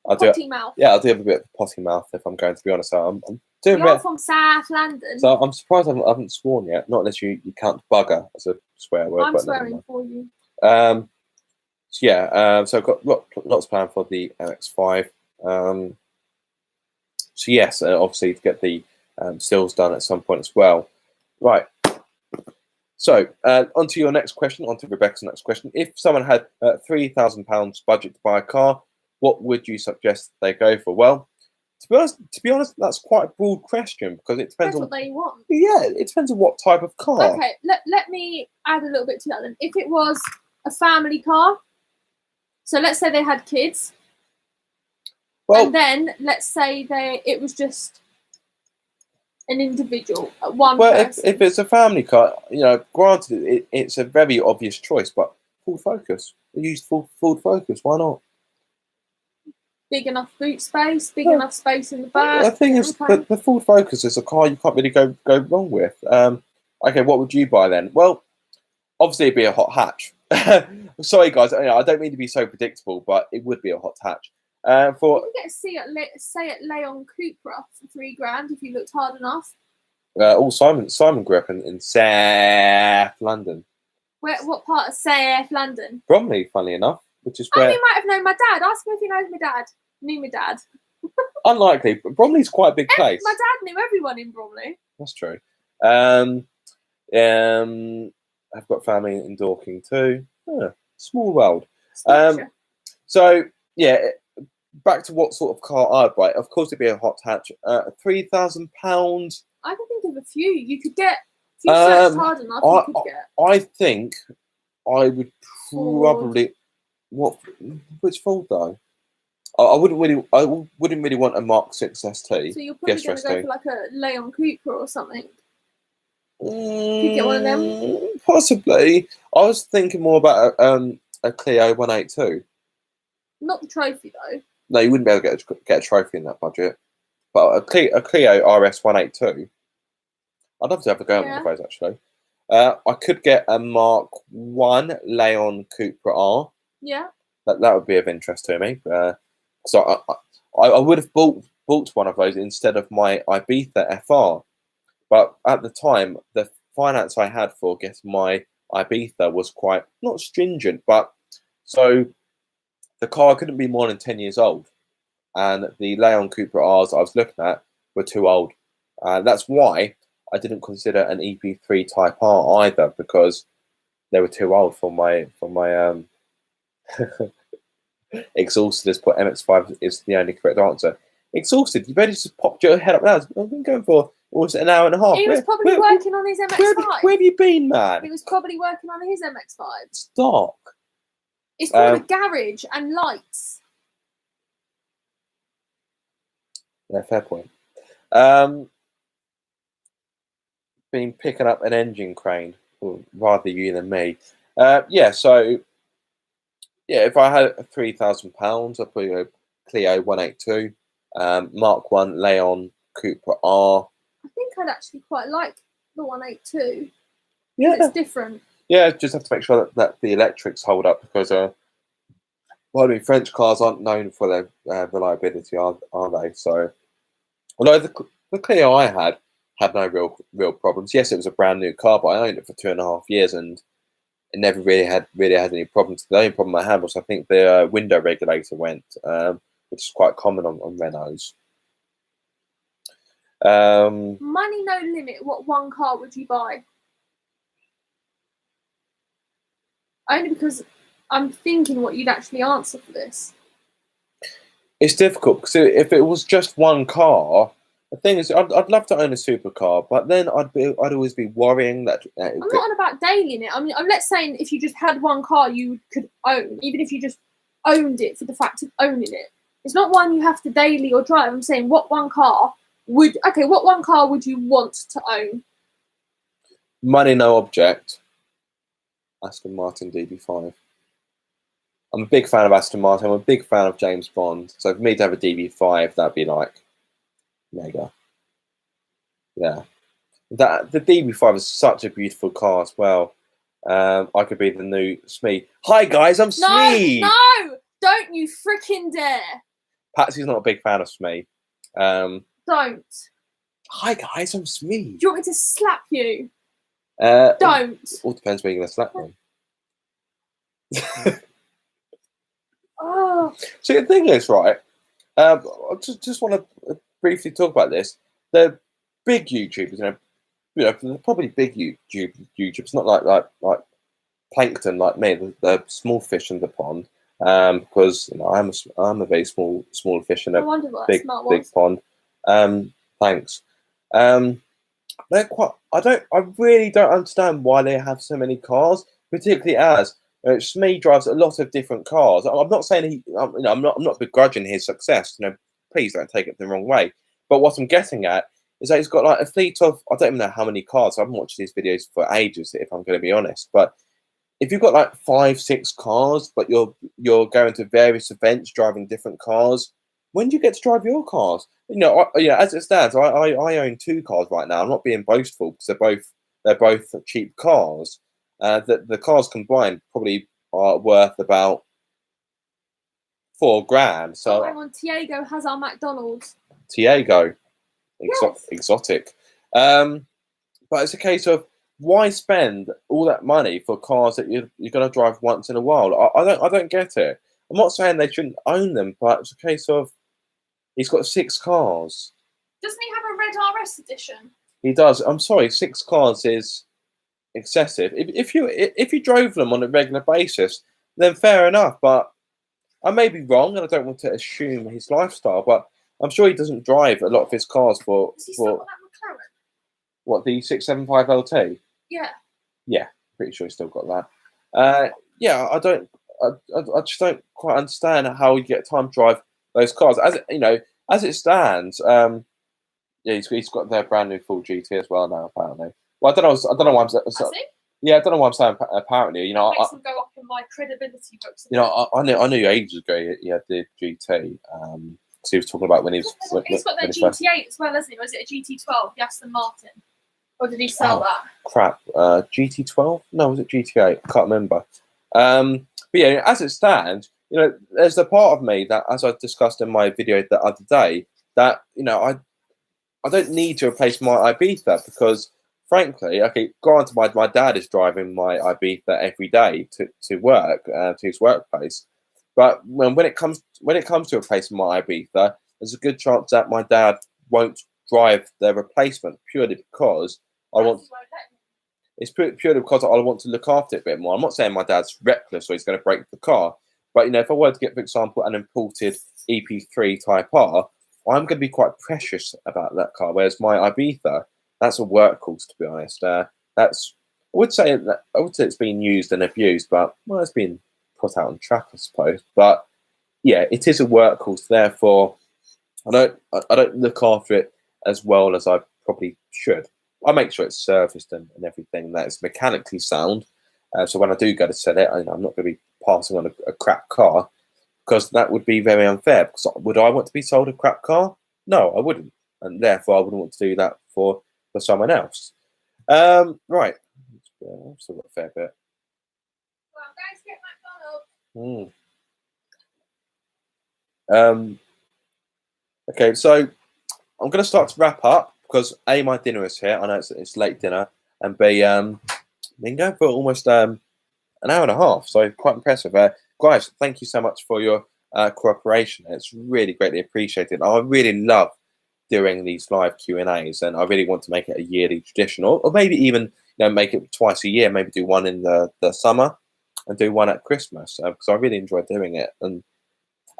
Potty mouth. Yeah, I do have a bit of a potty mouth, if I'm going to be honest. So I'm doing You're from South London. So I'm surprised I haven't sworn yet. Not unless you count bugger as a swear word. I'm swearing for you. So yeah, so I've got lots planned for the MX-5. So yes, obviously to get the seals done at some point as well. Right. So on to your next question, on to Rebecca's next question. If someone had £3,000 budget to buy a car, what would you suggest they go for? Well, to be honest, that's quite a broad question because it depends on what they want. Yeah, it depends on what type of car. Okay, let me add a little bit to that then. If it was a family car, so let's say they had kids, and then let's say it was just an individual, one person. If it's a family car, granted, it's a very obvious choice, but Ford Focus. They used Ford Focus. Why not? Big enough boot space, big enough space in the back. The thing is, the Ford Focus is a car you can't really go wrong with. Okay, what would you buy then? Well, obviously it'd be a hot hatch. Sorry, guys, I don't mean to be so predictable, but it would be a hot hatch. For You could get a Seat Leon Cupra for £3 if you looked hard enough. Simon grew up in South London. What part of South London? Bromley, funnily enough, which is Oh, where he might have known my dad. Ask him if he knows my dad. Knew my dad. unlikely, but Bromley's quite a big place. My dad knew everyone in Bromley. That's true. I've got family in Dorking too. Small world. Staffordshire. So yeah, back to what sort of car I'd buy. Of course, it'd be a hot hatch. £3,000. I can think of a few. You could get. If you searched hard enough, you could get. I think I would Ford. probably. Which Ford though? I wouldn't really want a Mark 6 ST. So you're probably going to go for like a Leon Cupra or something. Could you get one of them? Possibly. I was thinking more about a Clio 182. Not the trophy though. No, you wouldn't be able to get a trophy in that budget. But a Clio RS 182. I'd love to have a go on those actually. I could get a Mark 1 Leon Cupra R. Yeah. That would be of interest to me. So I would have bought one of those instead of my Ibiza FR. But at the time, the finance I had for getting my Ibiza was quite, not stringent, but so the car couldn't be more than 10 years old. And the Leon Cupra Rs I was looking at were too old. That's why I didn't consider an EP3 Type R either, because they were too old for my Exhausted has put MX-5 is the only correct answer. Exhausted, you better just popped your head up now. I've been going for almost an hour and a half. He was probably working on his MX-5. Where have you been, man? He was probably working on his MX-5. It's dark. It's called a garage and lights. Yeah, fair point. Been picking up an engine crane, or rather you than me. So if I had £3,000, I'd put a Clio 182, Mark 1 Leon Cupra R. I think I'd actually quite like the 182. Yeah, it's different. Yeah, just have to make sure that the electrics hold up, because French cars aren't known for their reliability, are they? So, although the Clio I had no real problems. Yes, it was a brand new car, but I owned it for 2.5 years and it never really had any problems. The only problem I had was I think the window regulator went, which is quite common on Renaults. Money no limit. What one car would you buy? Only because I'm thinking what you'd actually answer for this. It's difficult because if it was just one car, the thing is, I'd love to own a supercar, but then I'd always be worrying that. I'm not on about daily in it. I mean, I'm let's saying if you just had one car you could own, even if you just owned it for the fact of owning it. It's not one you have to daily or drive. I'm saying what one car would you want to own? Money no object. Aston Martin DB5. I'm a big fan of Aston Martin. I'm a big fan of James Bond. So for me to have a DB5, that'd be like mega. Yeah. The DB5 is such a beautiful car as well. I could be the new Smee. Hi guys, I'm Smee. No, don't you freaking dare. Patsy's not a big fan of Smee. Don't. Hi guys, I'm Smee. Do you want me to slap you? Don't. All depends where you're going to slap them. Oh. So the thing is, right, I just want to briefly talk about this. The big YouTubers, probably big YouTubers, not like plankton like me, the small fish in the pond, because I'm a very small fish in a big pond. Thanks. I really don't understand why they have so many cars, particularly as Smee drives a lot of different cars. I'm not saying I'm not begrudging his success. Please don't take it the wrong way. But what I'm getting at is that he's got like a fleet of, I don't even know how many cars. I haven't watched these videos for ages, if I'm going to be honest. But if you've got like 5-6 cars, but you're going to various events driving different cars, when do you get to drive your cars? As it stands, I own 2 cars right now. I'm not being boastful because they're both cheap cars. The cars combined probably are worth about $4,000. Oh, So hang on, Tiago has our McDonald's. Tiago, Yes. exotic. But it's a case of why spend all that money for cars that you're going to drive once in a while? I don't get it. I'm not saying they shouldn't own them, but it's a case of he's got 6 cars. Doesn't he have a red RS edition? He does. I'm sorry, 6 cars is excessive. If you drove them on a regular basis, then fair enough. But I may be wrong, and I don't want to assume his lifestyle. But I'm sure he doesn't drive a lot of his cars for Does he still got that McLaren? what, the 675 LT. Yeah. Yeah, pretty sure he's still got that. Yeah, I just don't quite understand how you get time to drive those cars. As it stands, yeah, he's got their brand new full GT as well now. Apparently, well, I don't know why I'm saying. Yeah, I don't know why I'm saying apparently. That makes him go up in my credibility books. I knew ages ago he had the GT. So he was talking about when he was. He's got their GT8 as well, hasn't he? Or is it a GT12? The Aston Martin. Or did he sell that? Crap. GT12? No, was it GT8? I can't remember. But yeah, as it stands, there's a part of me that, as I discussed in my video the other day, that I don't need to replace my Ibiza because, frankly, okay, granted, my dad is driving my Ibiza every day to work, to his workplace. But when it comes to replacing my Ibiza, there's a good chance that my dad won't drive their replacement purely because it's purely because I want to look after it a bit more. I'm not saying my dad's reckless or he's going to break the car, but if I were to get, for example, an imported EP3 Type R, I'm going to be quite precious about that car. Whereas my Ibiza, that's a workhorse, to be honest. I would say it's been used and abused, but it's been put out on track, I suppose. But yeah, it is a workhorse. Therefore, I don't look after it as well as I probably should. I make sure it's serviced and everything, that it's mechanically sound. So when I do go to sell it, I'm not going to be passing on a crap car, because that would be very unfair. Because would I want to be sold a crap car? No, I wouldn't, and therefore I wouldn't want to do that for someone else. Right, I've still got a fair bit. Well, guys, get McDonald's. Okay, so I'm going to start to wrap up because A, my dinner is here. I know it's late dinner, and B, I've been going for almost an hour and a half, so quite impressive. Guys, thank you so much for your cooperation. It's really greatly appreciated. I really love doing these live Q&As, and I really want to make it a yearly tradition, or maybe even make it twice a year. Maybe do one in the summer and do one at Christmas, because I really enjoy doing it. And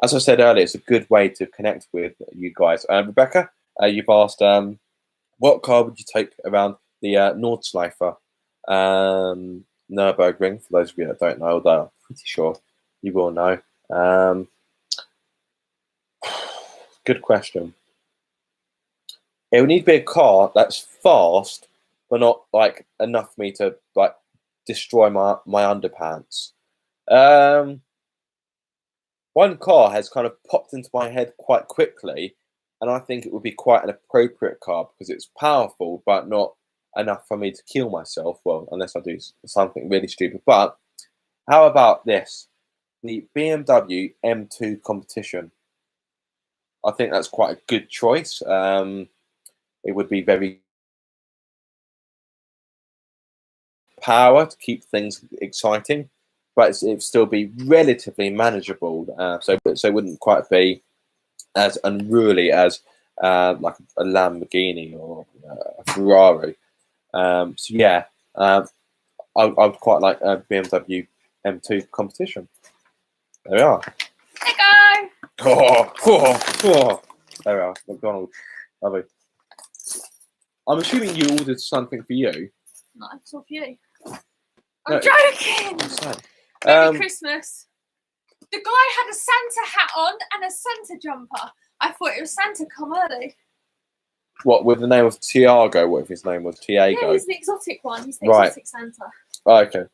as I said earlier, it's a good way to connect with you guys. Rebecca, you've asked, what car would you take around the Nordschleife Nürburgring? For those of you that don't know, though, I'm pretty sure you will know. Good question. It would need to be a car that's fast, but not enough for me to destroy my underpants. One car has kind of popped into my head quite quickly, and I think it would be quite an appropriate car because it's powerful, but not enough for me to kill myself. Well, unless I do something really stupid. But how about this? The BMW M2 Competition. I think that's quite a good choice. It would be very power to keep things exciting, but it'd still be relatively manageable. So it wouldn't quite be as unruly as like a Lamborghini or a Ferrari. So yeah, I would quite like a BMW M2 Competition. There we are. Hey guys. There we are. McDonald's. Lovely. I'm assuming you ordered something for you. No, it's all for you. I'm joking. Merry Christmas. The guy had a Santa hat on and a Santa jumper. I thought it was Santa come early. What, with the name of Tiago? What if his name was Tiago? Yeah, he's the exotic one. He's the exotic Santa. Oh, okay.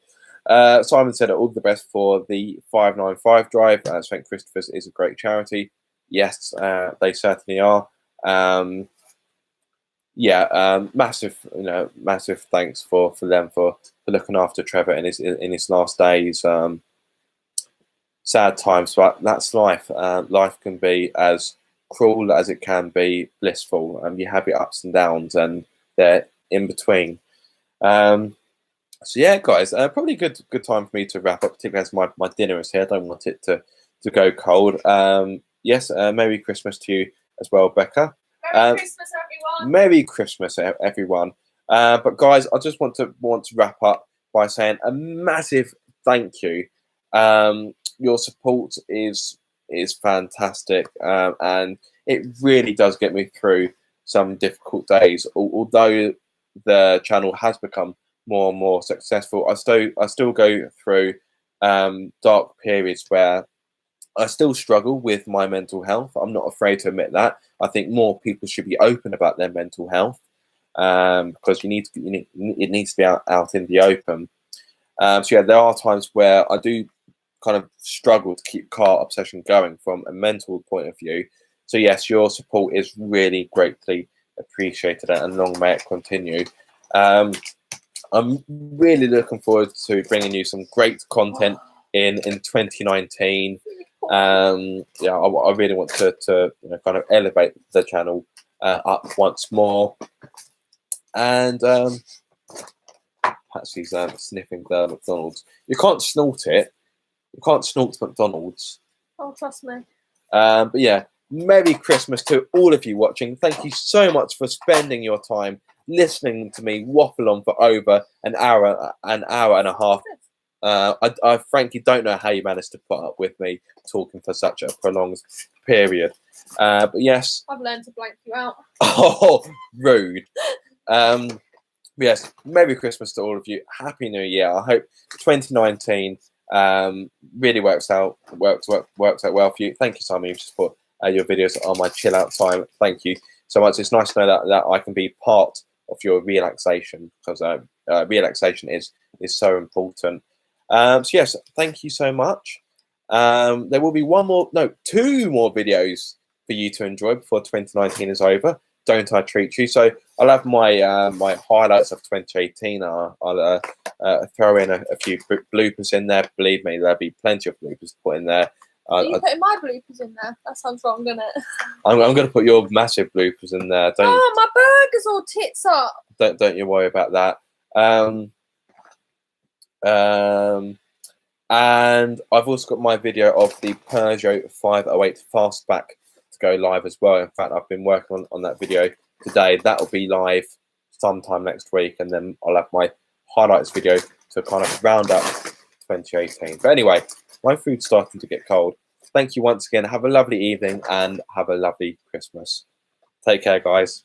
Simon said all the best for the 595 drive. St. Christopher's is a great charity. Yes, they certainly are. Massive thanks for them for looking after Trevor in his last days. sad times, but that's life. Life can be as cruel as it can be blissful, and you have your ups and downs, and they're in between. So yeah, guys, probably good time for me to wrap up, particularly as my dinner is here. I don't want it to go cold. Yes, Merry Christmas to you as well, Becca. Merry Christmas, everyone. Merry Christmas, everyone. But guys, I just want to wrap up by saying a massive thank you. Your support is fantastic, and it really does get me through some difficult days. Although the channel has become more and more successful, I still go through dark periods where I still struggle with my mental health. I'm not afraid to admit that. I think more people should be open about their mental health, because it needs to be out in the open. So yeah, there are times where I do kind of struggle to keep Car Obsession going from a mental point of view. So yes, your support is really greatly appreciated, and long may it continue. I'm really looking forward to bringing you some great content in 2019. Yeah, I really want to kind of elevate the channel up once more. And Patsy's sniffing the McDonald's. You can't snort it. You can't snort McDonald's. Oh, trust me. But yeah, Merry Christmas to all of you watching. Thank you so much for spending your time listening to me waffle on for over an hour and a half. I frankly don't know how you managed to put up with me talking for such a prolonged period. But yes. I've learned to blank you out. Oh, rude. Yes, Merry Christmas to all of you. Happy New Year. I hope 2019 really works out well for you. Thank you, Simon. You've just put your videos on my chill out time. Thank you so much. It's nice to know that I can be part of your relaxation, because relaxation is so important. So yes, thank you so much. There will be two more videos for you to enjoy before 2019 is over. Don't I treat you? So I'll have my my highlights of 2018. I'll throw in a few bloopers in there. Believe me, there'll be plenty of bloopers to put in there. Are you putting my bloopers in there? That sounds wrong, doesn't it? I'm going to put your massive bloopers in there. My burger's all tits up. Don't you worry about that. And I've also got my video of the Peugeot 508 Fastback to go live as well. In fact, I've been working on that video today. That will be live sometime next week, and then I'll have my highlights video to kind of round up 2018. But anyway, my food's starting to get cold. Thank you once again. Have a lovely evening and have a lovely Christmas. Take care, guys.